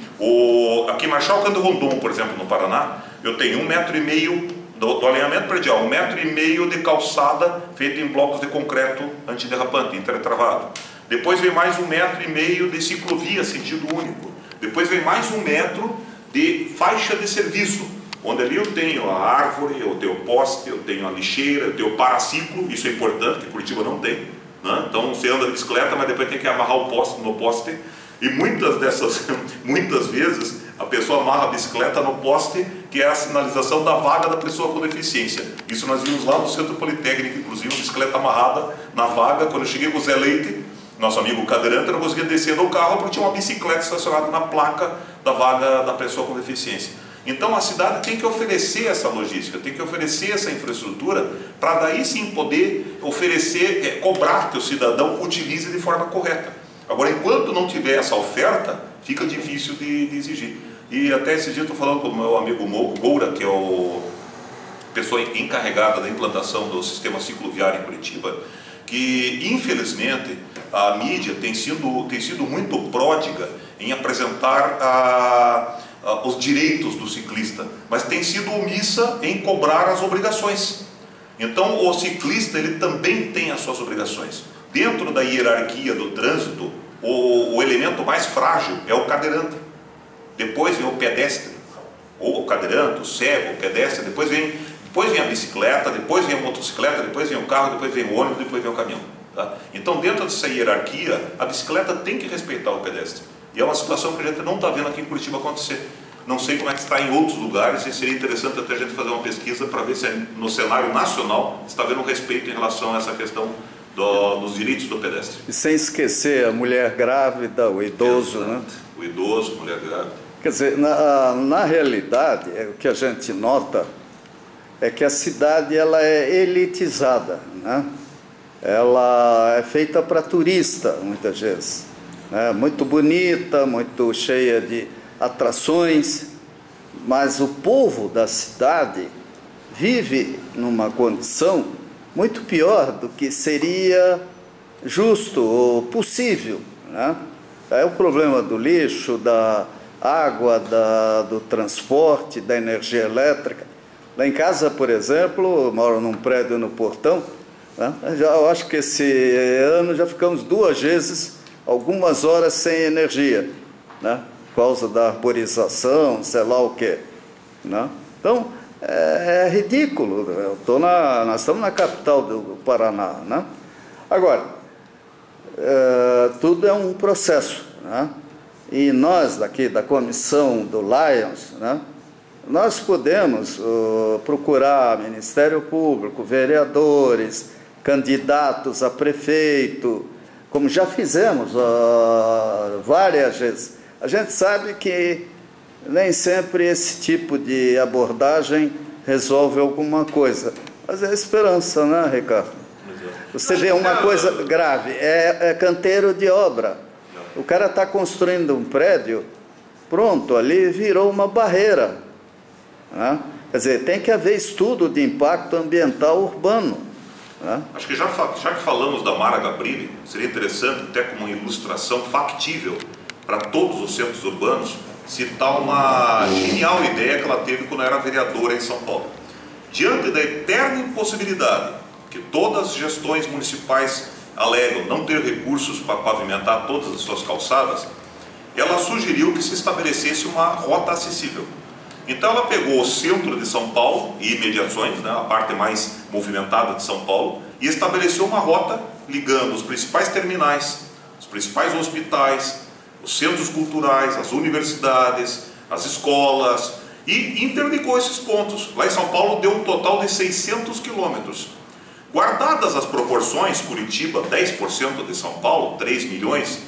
E: aqui em Marechal Cândido Rondon, por exemplo, no Paraná, eu tenho 1,5 m do alinhamento predial, 1,5 m de calçada feita em blocos de concreto antiderrapante, intertravado. Depois vem mais 1,5 m de ciclovia sentido único. Depois vem mais 1 metro de faixa de serviço, onde ali eu tenho a árvore, eu tenho o poste, eu tenho a lixeira, eu tenho o paraciclo. Isso é importante, que Curitiba não tem, né? Então você anda de bicicleta, mas depois tem que amarrar o poste no poste. E muitas vezes a pessoa amarra a bicicleta no poste, que é a sinalização da vaga da pessoa com deficiência. Isso nós vimos lá no Centro Politécnico, inclusive, uma bicicleta amarrada na vaga. Quando eu cheguei com o Zé Leite, nosso amigo cadeirante, eu não conseguia descer do carro porque tinha uma bicicleta estacionada na placa da vaga da pessoa com deficiência. Então a cidade tem que oferecer essa logística, tem que oferecer essa infraestrutura, para daí sim poder oferecer, cobrar que o cidadão utilize de forma correta. Agora, enquanto não tiver essa oferta, fica difícil de exigir. E até esse dia eu estou falando com o meu amigo Goura, que é a pessoa encarregada da implantação do sistema cicloviário em Curitiba, que infelizmente a mídia tem sido muito pródiga em apresentar os direitos do ciclista, mas tem sido omissa em cobrar as obrigações. Então o ciclista ele também tem as suas obrigações. Dentro da hierarquia do trânsito, o elemento mais frágil é o cadeirante. Depois vem o pedestre, ou o cadeirante, o cego, o pedestre, depois vem a bicicleta, depois vem a motocicleta, depois vem o carro, depois vem o ônibus, depois vem o caminhão. Tá? Então, dentro dessa hierarquia, a bicicleta tem que respeitar o pedestre. E é uma situação que a gente não está vendo aqui em Curitiba acontecer. Não sei como é que está em outros lugares, e seria interessante até a gente fazer uma pesquisa para ver se no cenário nacional está havendo um respeito em relação a essa questão dos direitos do pedestre.
A: E sem esquecer a mulher grávida, o idoso, né?
E: O idoso, a mulher grávida.
A: Quer dizer, na realidade, o que a gente nota é que a cidade ela é elitizada, né? Ela é feita para turista, muitas vezes, né? Muito bonita, muito cheia de atrações, mas o povo da cidade vive numa condição muito pior do que seria justo ou possível, né? É o problema do lixo, da água, do transporte, da energia elétrica. Lá em casa, por exemplo, eu moro num prédio no Portão, né? Eu acho que esse ano já ficamos 2 vezes, algumas horas sem energia, né? Por causa da arborização, sei lá o quê, né? Então, é ridículo. Nós estamos na capital do Paraná, né? Agora, tudo é um processo, né? E nós daqui da comissão do Lions, né, nós podemos procurar Ministério Público, vereadores, candidatos a prefeito, como já fizemos várias vezes. A gente sabe que nem sempre esse tipo de abordagem resolve alguma coisa, mas é esperança, né, Ricardo? Você vê uma coisa grave, é canteiro de obra. O cara está construindo um prédio, pronto, ali virou uma barreira, né? Quer dizer, tem que haver estudo de impacto ambiental urbano, né?
E: Acho que já que falamos da Mara Gabrilli, seria interessante, até como uma ilustração factível para todos os centros urbanos, citar uma genial ideia que ela teve quando era vereadora em São Paulo. Diante da eterna impossibilidade que todas as gestões municipais alegam não ter recursos para pavimentar todas as suas calçadas, ela sugeriu que se estabelecesse uma rota acessível. Então ela pegou o centro de São Paulo e imediações, né, a parte mais movimentada de São Paulo, e estabeleceu uma rota ligando os principais terminais, os principais hospitais, os centros culturais, as universidades, as escolas, e interligou esses pontos. Lá em São Paulo deu um total de 600 quilômetros. Guardadas as proporções, Curitiba, 10% de São Paulo, 3 milhões,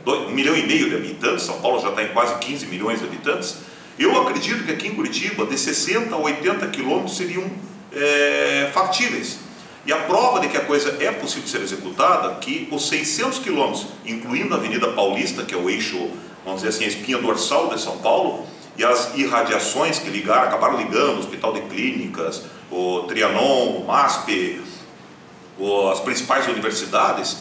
E: 1,5 milhão de habitantes, São Paulo já está em quase 15 milhões de habitantes. Eu acredito que aqui em Curitiba, de 60 a 80 quilômetros seriam factíveis. E a prova de que a coisa é possível ser executada, que os 600 quilômetros, incluindo a Avenida Paulista, que é o eixo, vamos dizer assim, a espinha dorsal de São Paulo, e as irradiações que acabaram ligando o Hospital de Clínicas, o Trianon, o MASP, as principais universidades,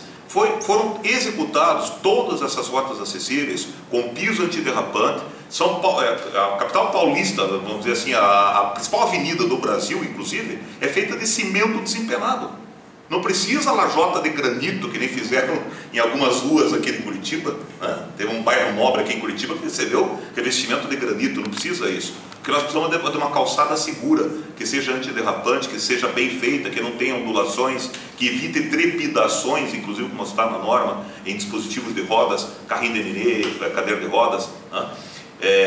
E: foram executados todas essas rotas acessíveis com piso antiderrapante. São Paulo, a capital paulista, vamos dizer assim, a principal avenida do Brasil, inclusive, é feita de cimento desempenado. Não precisa lajota de granito, que nem fizeram em algumas ruas aqui em Curitiba, né? Teve um bairro nobre aqui em Curitiba que recebeu revestimento de granito. Não precisa isso, porque nós precisamos de uma calçada segura, que seja antiderrapante, que seja bem feita, que não tenha ondulações, que evite trepidações, inclusive como está na norma, em dispositivos de rodas, carrinho de nenê, cadeira de rodas, né?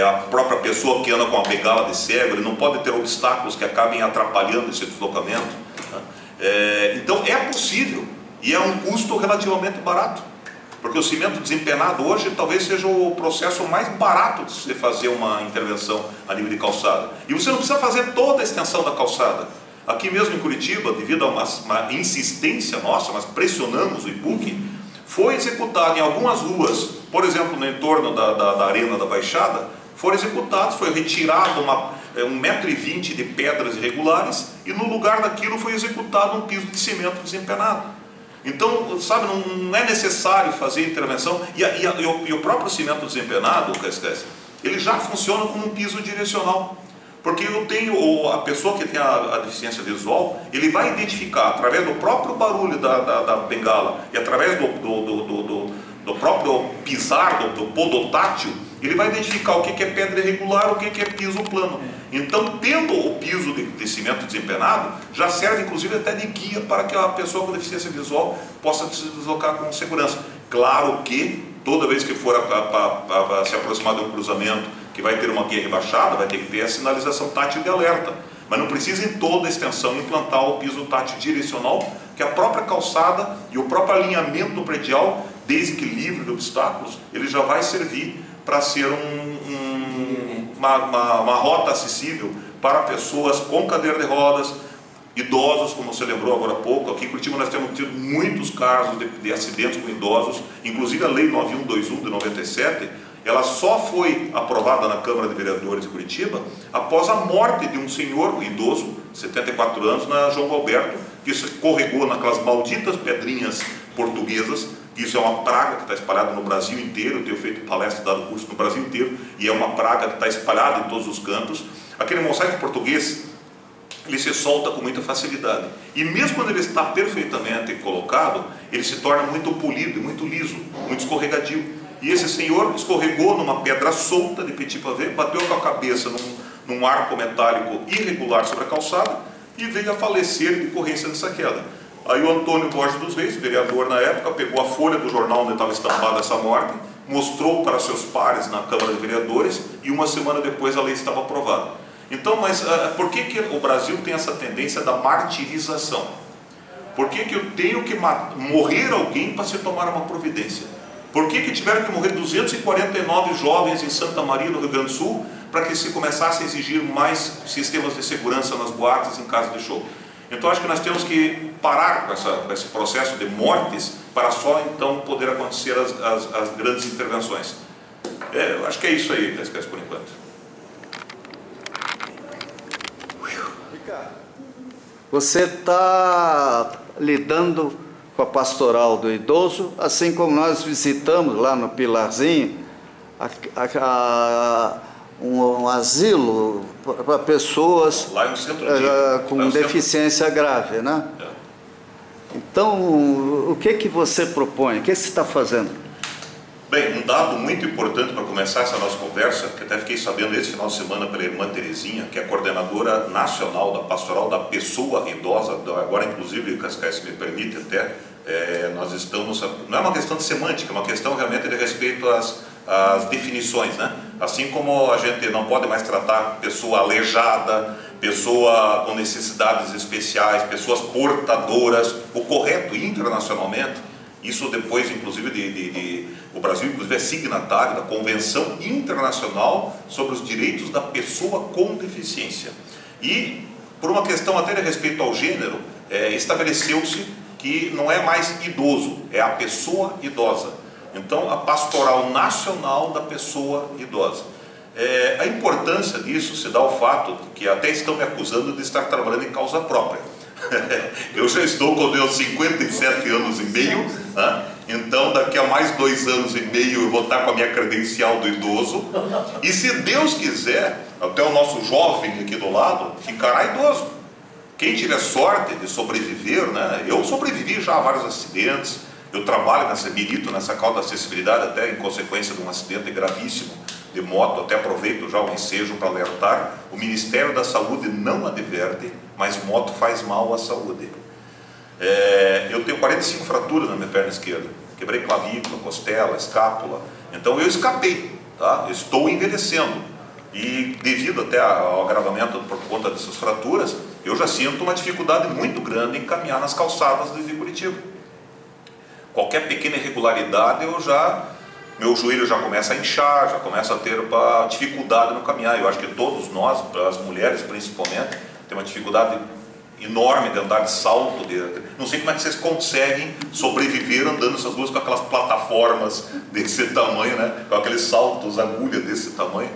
E: A própria pessoa que anda com a bengala de cego, ele não pode ter obstáculos que acabem atrapalhando esse deslocamento, né? Então é possível, e é um custo relativamente barato, porque o cimento desempenado hoje talvez seja o processo mais barato de se fazer uma intervenção a nível de calçada. E você não precisa fazer toda a extensão da calçada. Aqui mesmo em Curitiba, devido a uma insistência nossa, nós pressionamos o IPUC, foi executado em algumas ruas, por exemplo no entorno da Arena da Baixada, foram executados, foi retirado 1,20 m de pedras irregulares, e no lugar daquilo foi executado um piso de cimento desempenado. Então, sabe, não é necessário fazer intervenção, e o próprio cimento desempenado, ele já funciona como um piso direcional, porque a pessoa que tem a deficiência visual, ele vai identificar através do próprio barulho da bengala e através do próprio pisar, do podotátil, ele vai identificar o que é pedra irregular, o que é piso plano. Então, tendo o piso de cimento desempenado, já serve inclusive até de guia para que a pessoa com deficiência visual possa se deslocar com segurança. Claro que toda vez que for se aproximar de um cruzamento que vai ter uma guia rebaixada, vai ter que ter a sinalização tátil de alerta. Mas não precisa em toda a extensão implantar o piso tátil direcional, que a própria calçada e o próprio alinhamento predial, desde que livre de obstáculos, ele já vai servir para ser uma rota acessível para pessoas com cadeira de rodas, idosos, como você lembrou agora há pouco. Aqui em Curitiba nós temos tido muitos casos de acidentes com idosos, inclusive a Lei 9121 de 97, ela só foi aprovada na Câmara de Vereadores de Curitiba após a morte de um senhor, um idoso, 74 anos, na João Alberto, que escorregou naquelas malditas pedrinhas portuguesas. Isso é uma praga que está espalhada no Brasil inteiro. Eu tenho feito palestra, dado curso no Brasil inteiro, e é uma praga que está espalhada em todos os cantos. Aquele mosaico português, ele se solta com muita facilidade, e mesmo quando ele está perfeitamente colocado, ele se torna muito polido, muito liso, muito escorregadio. E esse senhor escorregou numa pedra solta de petit pavé, bateu com a cabeça num arco metálico irregular sobre a calçada e veio a falecer em decorrência dessa queda. Aí o Antônio Borges dos Reis, vereador na época, pegou a folha do jornal onde estava estampada essa morte, mostrou para seus pares na Câmara de Vereadores, e uma semana depois a lei estava aprovada. Então, mas por que o Brasil tem essa tendência da martirização? Por que eu tenho que morrer alguém para se tomar uma providência? Por que tiveram que morrer 249 jovens em Santa Maria, no Rio Grande do Sul, para que se começasse a exigir mais sistemas de segurança nas boates em caso de show? Então acho que nós temos que parar com esse processo de mortes, para só então poder acontecer as grandes intervenções. Eu acho que é isso aí, Cascais, por enquanto.
A: Você está lidando com a pastoral do idoso, assim como nós visitamos lá no Pilarzinho um asilo para pessoas
E: lá é um centro
A: com deficiência grave, né? Então, o que você propõe? O que você está fazendo?
E: Bem, um dado muito importante para começar essa nossa conversa, que até fiquei sabendo esse final de semana pela irmã Terezinha, que é coordenadora nacional da pastoral da pessoa idosa, agora inclusive, Cascais, se me permite até, nós estamos, não é uma questão de semântica, é uma questão realmente de respeito às definições, né? Assim como a gente não pode mais tratar pessoa aleijada, pessoa com necessidades especiais, pessoas portadoras, o correto internacionalmente, isso depois inclusive o Brasil inclusive é signatário da Convenção Internacional sobre os Direitos da Pessoa com Deficiência. E por uma questão até de respeito ao gênero, estabeleceu-se que não é mais idoso, é a pessoa idosa. Então, a pastoral nacional da pessoa idosa. A importância disso se dá ao fato de que até estão me acusando de estar trabalhando em causa própria. Eu já estou com meus 57 anos e meio, né? Então daqui a mais 2 anos e meio eu vou estar com a minha credencial do idoso, e se Deus quiser, até o nosso jovem aqui do lado ficará idoso. Quem tiver sorte de sobreviver, né? Eu sobrevivi já a vários acidentes, eu trabalho milito nessa causa da acessibilidade até em consequência de um acidente gravíssimo de moto. Até aproveito já o ensejo para alertar: o Ministério da Saúde não adverte, mas moto faz mal à saúde. Eu tenho 45 fraturas na minha perna esquerda, quebrei clavícula, costela, escápula, então eu escapei, tá? Estou envelhecendo, e devido até ao agravamento por conta dessas fraturas, eu já sinto uma dificuldade muito grande em caminhar nas calçadas de Curitiba. Qualquer pequena irregularidade meu joelho já começa a inchar, já começa a ter uma dificuldade no caminhar. Eu acho que todos nós, as mulheres principalmente, tem uma dificuldade enorme de andar de salto. Não sei como é que vocês conseguem sobreviver andando essas ruas com aquelas plataformas desse tamanho, né? Com aqueles saltos, agulha desse tamanho.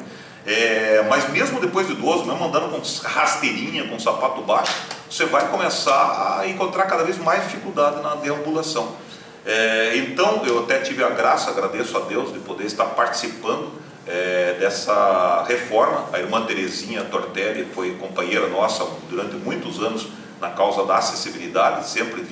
E: Mas mesmo depois de idoso, mesmo andando com rasteirinha, com sapato baixo, você vai começar a encontrar cada vez mais dificuldade na deambulação. Então eu até tive a graça, agradeço a Deus, de poder estar participando dessa reforma. A irmã Terezinha Tortelli foi companheira nossa durante muitos anos na causa da acessibilidade, sempre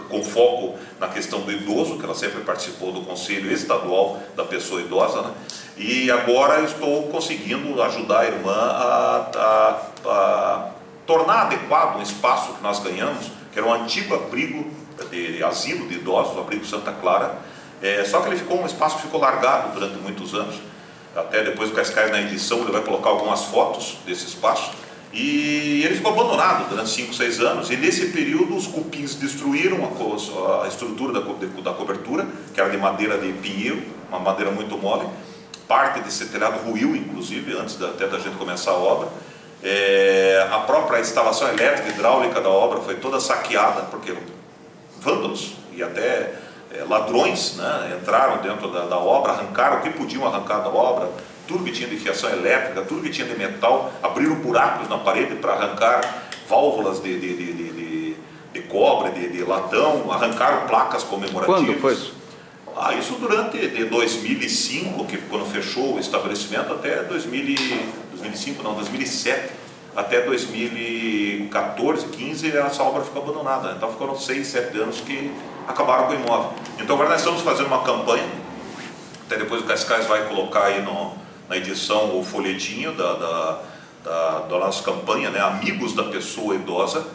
E: com foco na questão do idoso, que ela sempre participou do Conselho Estadual da Pessoa Idosa, né? E agora eu estou conseguindo ajudar a irmã a tornar adequado um espaço que nós ganhamos, que era um antigo abrigo de asilo de idosos, o abrigo Santa Clara. Só que um espaço que ficou largado durante muitos anos. Até depois o Cascais, na edição, ele vai colocar algumas fotos desse espaço, e ele ficou abandonado durante 5, 6 anos, e nesse período os cupins destruíram a estrutura da cobertura, que era de madeira de pinheiro, uma madeira muito mole. Parte desse telhado ruiu, inclusive, antes até da gente começar a obra. A própria instalação elétrica e hidráulica da obra foi toda saqueada, porque vândalos e até ladrões, né, entraram dentro da obra, arrancaram o que podiam arrancar da obra, tudo que tinha de fiação elétrica, tudo que tinha de metal, abriram buracos na parede para arrancar válvulas de cobre, de latão, arrancaram placas comemorativas.
A: Quando foi isso?
E: Isso durante de 2005, que quando fechou o estabelecimento, até 2007, até 2014, 15, essa obra ficou abandonada. Então foram 6, 7 anos que acabaram com o imóvel. Então agora nós estamos fazendo uma campanha, até depois o Cascais vai colocar aí na edição o folhetinho da nossa campanha, né? Amigos da Pessoa Idosa.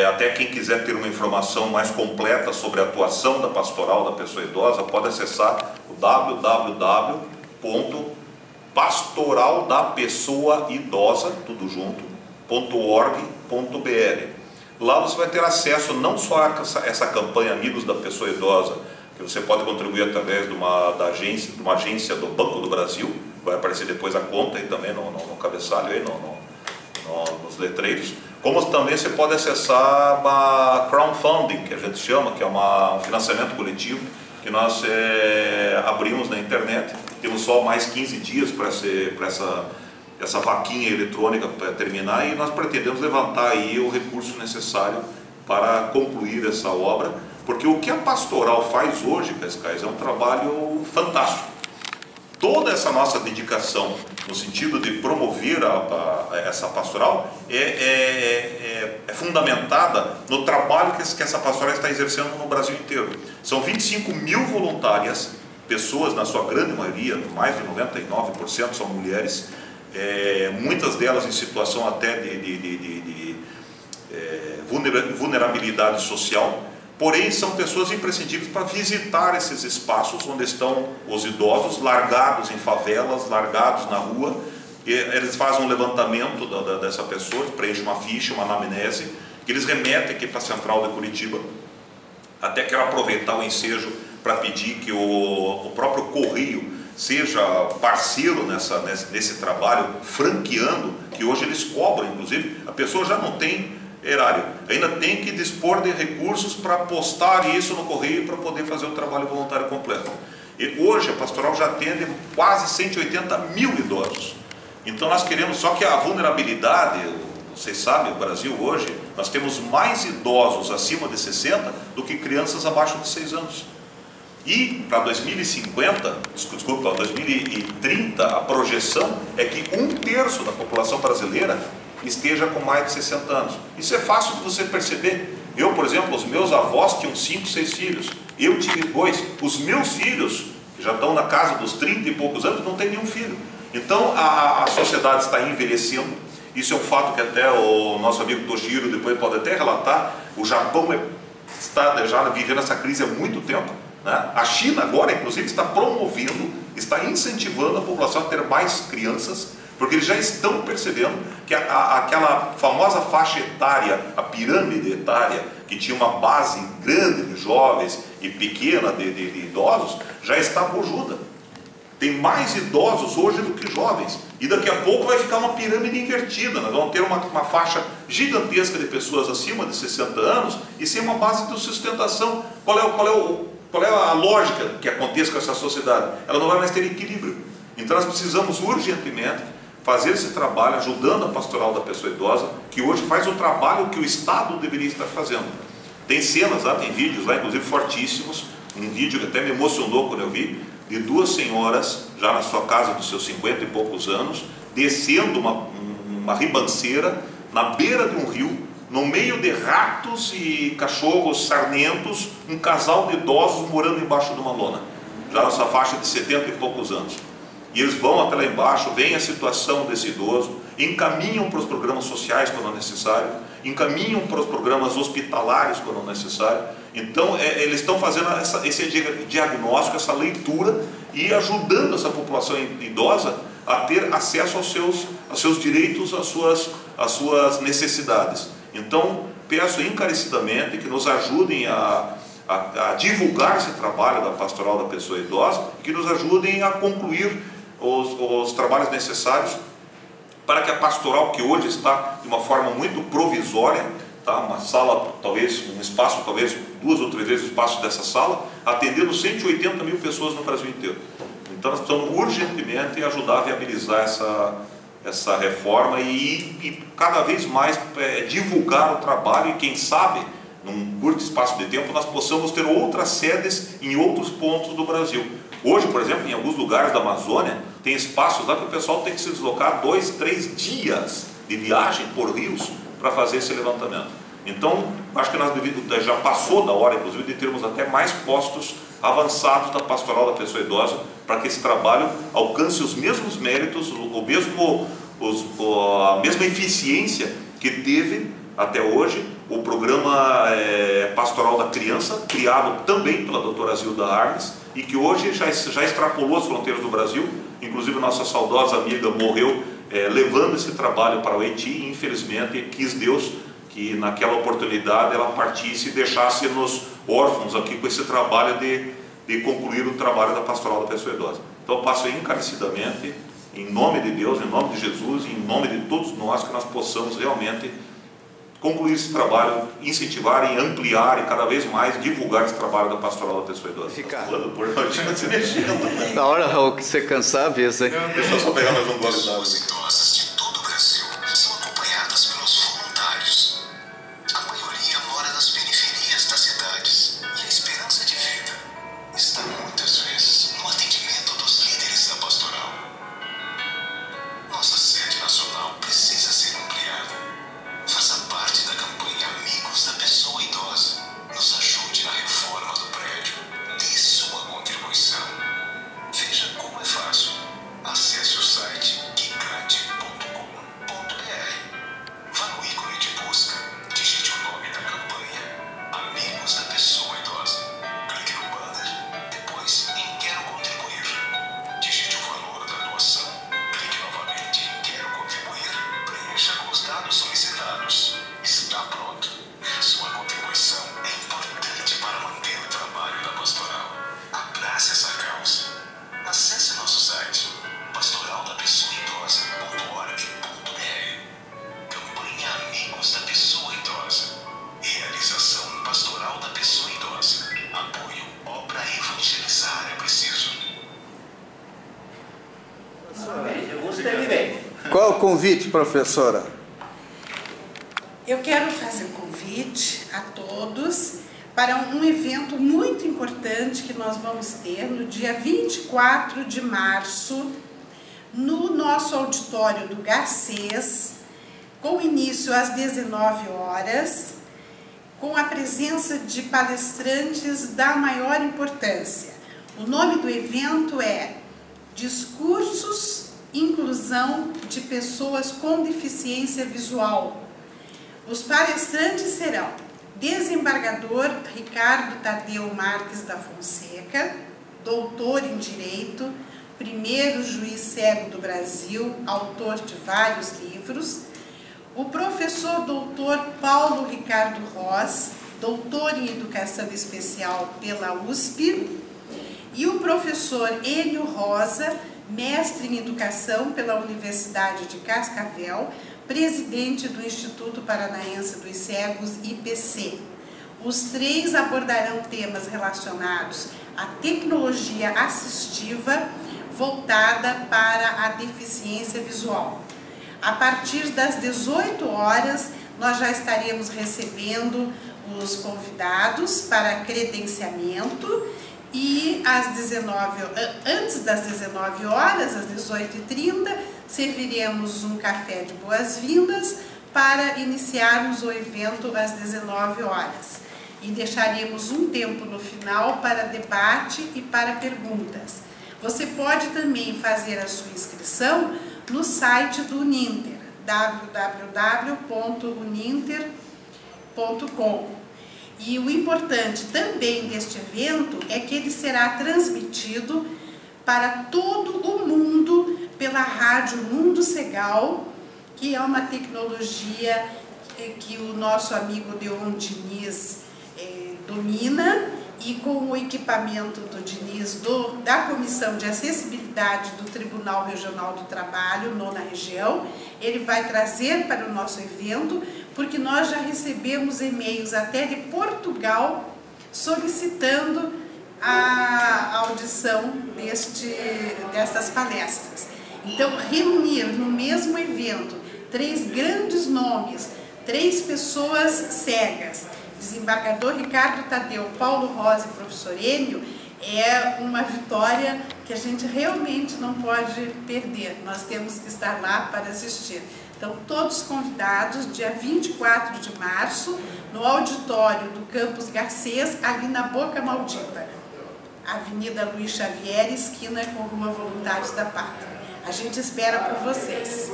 E: Até quem quiser ter uma informação mais completa sobre a atuação da Pastoral da Pessoa Idosa, pode acessar o www.pastoraldapessoaidosa, tudo junto, .org.br. Lá você vai ter acesso não só a essa campanha Amigos da Pessoa Idosa, que você pode contribuir através de uma agência do Banco do Brasil, vai aparecer depois a conta aí também no cabeçalho, aí nos letreiros, como também você pode acessar a crowdfunding, que a gente chama, que é um financiamento coletivo, que nós abrimos na internet. Temos só mais 15 dias para essa vaquinha eletrônica para terminar, e nós pretendemos levantar aí o recurso necessário para concluir essa obra, porque o que a pastoral faz hoje, Cascais, é um trabalho fantástico. Toda essa nossa dedicação no sentido de promover essa pastoral é fundamentada no trabalho que essa pastoral está exercendo no Brasil inteiro. São 25 mil voluntárias, pessoas, na sua grande maioria, mais de 99% são mulheres, muitas delas em situação até de vulnerabilidade social. Porém, são pessoas imprescindíveis para visitar esses espaços onde estão os idosos, largados em favelas, largados na rua. E eles fazem um levantamento dessa pessoa, preenchem uma ficha, uma anamnese, que eles remetem aqui para a Central de Curitiba. Até quero aproveitar o ensejo para pedir que o próprio Correio seja parceiro nesse trabalho, franqueando, que hoje eles cobram, inclusive. A pessoa já não tem erário. Ainda tem que dispor de recursos para postar isso no correio para poder fazer o trabalho voluntário completo. E hoje a pastoral já atende quase 180 mil idosos. Então nós queremos, só que a vulnerabilidade, vocês sabem, o Brasil hoje, nós temos mais idosos acima de 60 do que crianças abaixo de 6 anos. E para 2050, desculpa, 2030, a projeção é que 1/3 da população brasileira esteja com mais de 60 anos. Isso é fácil de você perceber. Eu, por exemplo, os meus avós tinham 5, 6 filhos. Eu tive 2. Os meus filhos, que já estão na casa dos 30 e poucos anos, não têm nenhum filho. Então a sociedade está envelhecendo. Isso é um fato que até o nosso amigo Toshiro depois pode até relatar. O Japão está já vivendo essa crise há muito tempo, né? A China agora, inclusive, está promovendo, está incentivando a população a ter mais crianças, porque eles já estão percebendo que aquela famosa faixa etária, a pirâmide etária, que tinha uma base grande de jovens e pequena de idosos, já está bojuda. Tem mais idosos hoje do que jovens. E daqui a pouco vai ficar uma pirâmide invertida. Nós vamos ter uma faixa gigantesca de pessoas acima de 60 anos e sem uma base de sustentação. Qual é a lógica que aconteça com essa sociedade? Ela não vai mais ter equilíbrio. Então nós precisamos urgentemente fazer esse trabalho, ajudando a pastoral da pessoa idosa, que hoje faz o trabalho que o Estado deveria estar fazendo. Tem cenas lá, tem vídeos lá, inclusive fortíssimos, um vídeo que até me emocionou quando eu vi, de 2 senhoras, já na sua casa dos seus 50 e poucos anos, descendo uma ribanceira, na beira de um rio, no meio de ratos e cachorros sarmentos, um casal de idosos morando embaixo de uma lona, já nessa faixa de 70 e poucos anos. E eles vão até lá embaixo, veem a situação desse idoso, encaminham para os programas sociais quando necessário, encaminham para os programas hospitalares quando necessário. Então eles estão fazendo esse diagnóstico, essa leitura e ajudando essa população idosa a ter acesso aos seus direitos, às suas necessidades. Então peço encarecidamente que nos ajudem a divulgar esse trabalho da pastoral da pessoa idosa, que nos ajudem a concluir os trabalhos necessários para que a pastoral, que hoje está de uma forma muito provisória, tá? Uma sala, talvez, um espaço, talvez 2 ou 3 vezes o espaço dessa sala, atendendo 180 mil pessoas no Brasil inteiro. Então nós precisamos urgentemente ajudar a viabilizar essa reforma e cada vez mais divulgar o trabalho, e quem sabe, num curto espaço de tempo, nós possamos ter outras sedes em outros pontos do Brasil. Hoje, por exemplo, em alguns lugares da Amazônia, tem espaços lá que o pessoal tem que se deslocar 2, 3 dias de viagem por rios para fazer esse levantamento. Então, acho que nós já passou da hora, inclusive, de termos até mais postos avançados da pastoral da pessoa idosa, para que esse trabalho alcance os mesmos méritos, a mesma eficiência que teve até hoje o programa Pastoral da Criança, criado também pela doutora Zilda Arnes, e que hoje já extrapolou as fronteiras do Brasil. Inclusive nossa saudosa amiga morreu levando esse trabalho para o Haiti, e infelizmente quis Deus que naquela oportunidade ela partisse e deixasse-nos órfãos aqui com esse trabalho de concluir o trabalho da pastoral da pessoa idosa. Então eu passo encarecidamente, em nome de Deus, em nome de Jesus, em nome de todos nós, que nós possamos realmente concluir esse trabalho, incentivar e ampliar e cada vez mais divulgar esse trabalho da pastoral da pessoa idosa.
A: Ricardo,
E: Por se mexendo.
A: na hora, Raul, que você cansar, avisa, hein?
E: Deixa eu só pegar mais um gole d'água.
F: Pessoas idosas de todo o Brasil são acompanhadas pelos voluntários. A maioria mora nas periferias das cidades e a esperança de vida está muitas vezes no atendimento dos líderes da pastoral. Nossa sede nacional precisa ser ampliada. Faça parte da campanha Amigos da Pessoa Idosa. Nos ajude na reforma do prédio. Dê sua contribuição. Veja como é fácil. Acesse o site gigante.com.
D: Eu gostei de ver.
A: Qual o convite, professora?
C: Eu quero fazer um convite a todos para um evento muito importante que nós vamos ter no dia 24 de março, no nosso auditório do Garcês, com início às 19 horas, com a presença de palestrantes da maior importância. O nome do evento é Discursos, Inclusão de Pessoas com Deficiência Visual. Os palestrantes serão desembargador Ricardo Tadeu Marques da Fonseca, doutor em Direito, primeiro juiz cego do Brasil, autor de vários livros, o professor doutor Paulo Ricardo Ross, doutor em Educação Especial pela USP, e o professor Enio Rosa, mestre em Educação pela Universidade de Cascavel, presidente do Instituto Paranaense dos Cegos, IPC. Os três abordarão temas relacionados à tecnologia assistiva voltada para a deficiência visual. A partir das 18 horas, nós já estaremos recebendo os convidados para credenciamento e antes das 19 horas, às 18h30, serviremos um café de boas-vindas para iniciarmos o evento às 19 horas. E deixaremos um tempo no final para debate e para perguntas. Você pode também fazer a sua inscrição no site do Uninter, www.uninter.com. E o importante também deste evento é que ele será transmitido para todo o mundo pela rádio Mundo Cegal, que é uma tecnologia que o nosso amigo Deon Diniz domina, e com o equipamento do Diniz, da Comissão de Acessibilidade do Tribunal Regional do Trabalho, 9ª Região, ele vai trazer para o nosso evento, porque nós já recebemos e-mails até de Portugal solicitando a audição dessas palestras. Então, reunir no mesmo evento 3 grandes nomes, 3 pessoas cegas, desembargador Ricardo Tadeu, Paulo Rosa e professor Enio, é uma vitória que a gente realmente não pode perder. Nós temos que estar lá para assistir. Então, todos convidados, dia 24 de março, no auditório do Campus Garcês, ali na Boca Maldita, Avenida Luiz Xavier, esquina com Rua Voluntários da Pátria. A gente espera por vocês.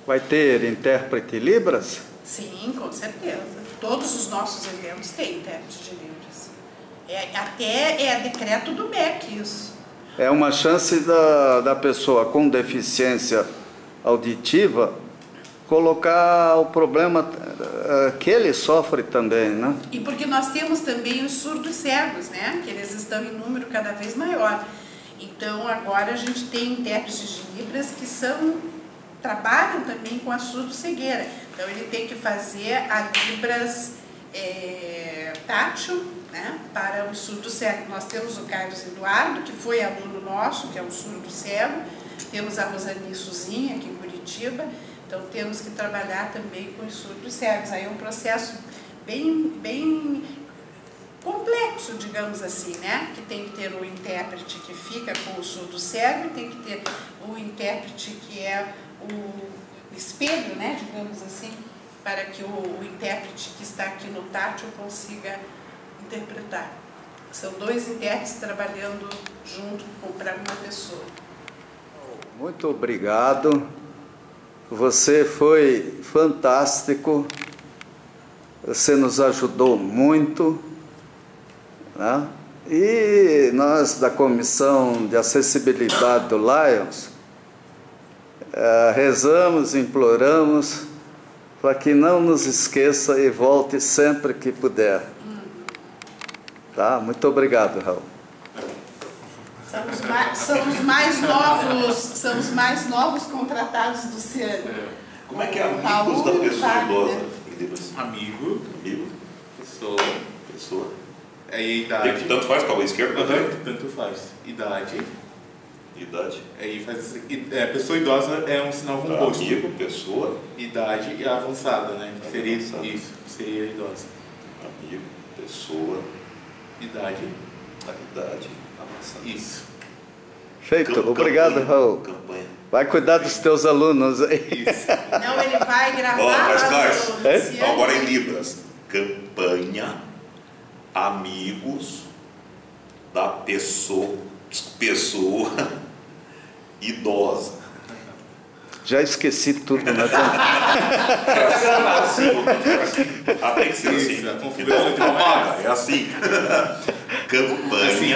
A: Vai ter intérprete Libras?
C: Sim, com certeza. Todos os nossos eventos têm intérprete de Libras. Até é decreto do MEC isso.
A: É uma chance da pessoa com deficiência auditiva colocar o problema que ele sofre também, né?
C: E porque nós temos também os surdos cegos, né? Que eles estão em número cada vez maior. Então, agora a gente tem intérpretes de Libras que trabalham também com a surdo-cegueira. Então, ele tem que fazer a Libras tátil, né, para o surdo-cego. Nós temos o Carlos Eduardo, que foi aluno nosso, que é um surdo-cego. Temos a Rosani Suzinha, aqui em Curitiba. Então, temos que trabalhar também com os surdos-cegos. Aí é um processo bem complexo, digamos assim, né? Que tem que ter o intérprete que fica com o surdo-cego e tem que ter o intérprete que é o espelho, né? Digamos assim, para que o intérprete que está aqui no tátil consiga interpretar. São 2 intérpretes trabalhando junto para uma pessoa.
A: Muito obrigado. Você foi fantástico. Você nos ajudou muito, né? E nós da Comissão de Acessibilidade do Lions rezamos, imploramos para que não nos esqueça e volte sempre que puder. Tá? Muito obrigado, Raul.
C: Somos mais novos contratados do Ciano.
E: Como é que é amigos da pessoa idosa?
B: Amigo.
E: Pessoa.
B: É a idade.
E: Tanto faz para a esquerda?
B: Tanto faz. Idade.
E: Idade.
G: Aí faz pessoa idosa é um sinal composto.
E: Amigo, pessoa.
G: Idade e avançada, né? Que seria
E: Avançada.
G: isso, seria idosa.
E: Amigo, pessoa.
G: Idade.
E: A idade. Avançada.
G: Isso.
A: Feito. Obrigado, Raul.
E: Campanha.
A: Vai cuidar dos teus alunos aí.
G: Isso.
C: Não, ele vai gravar.
E: Ó, mas,
C: lá
E: guys,
C: no Luciano.
E: agora em Libras. Campanha, amigos da pessoa idosa.
A: Já esqueci tudo, né?
E: Ah, tem que ser
G: Isso,
E: assim.
G: a configuração
E: Então,
G: de uma
E: apaga, é assim. Campanha.
G: Assim,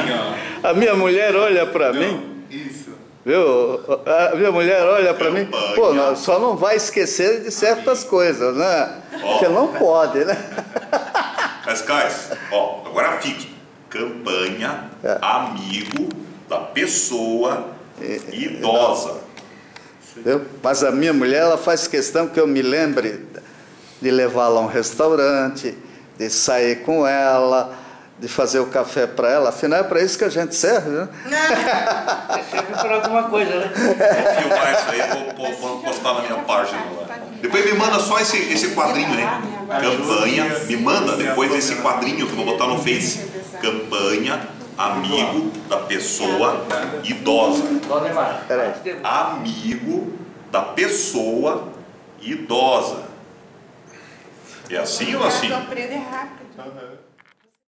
G: ó.
A: A minha mulher olha para mim,
G: Isso.
A: viu? A minha mulher olha para mim,
E: Campanha.
A: pô, só não vai esquecer de certas coisas, né?
E: Ó.
A: Porque não pode, né?
E: Mas, guys, ó, agora fixo. Campanha, amigo da pessoa idosa.
A: Viu? Mas a minha mulher, ela faz questão que eu me lembre de levá-la a um restaurante, de sair com ela, de fazer o café para ela. Afinal, é para isso que a gente serve, né?
D: Serve para alguma coisa, né?
E: Vou filmar isso aí, vou postar na minha página lá. Depois me manda só esse quadrinho aí. Campanha, me manda depois esse quadrinho que eu vou botar no Face. Campanha, amigo da pessoa idosa.
D: Dona Emar,
A: Peraí.
E: Amigo da pessoa idosa. É assim ou assim?
C: Aprender rápido.
G: Aham.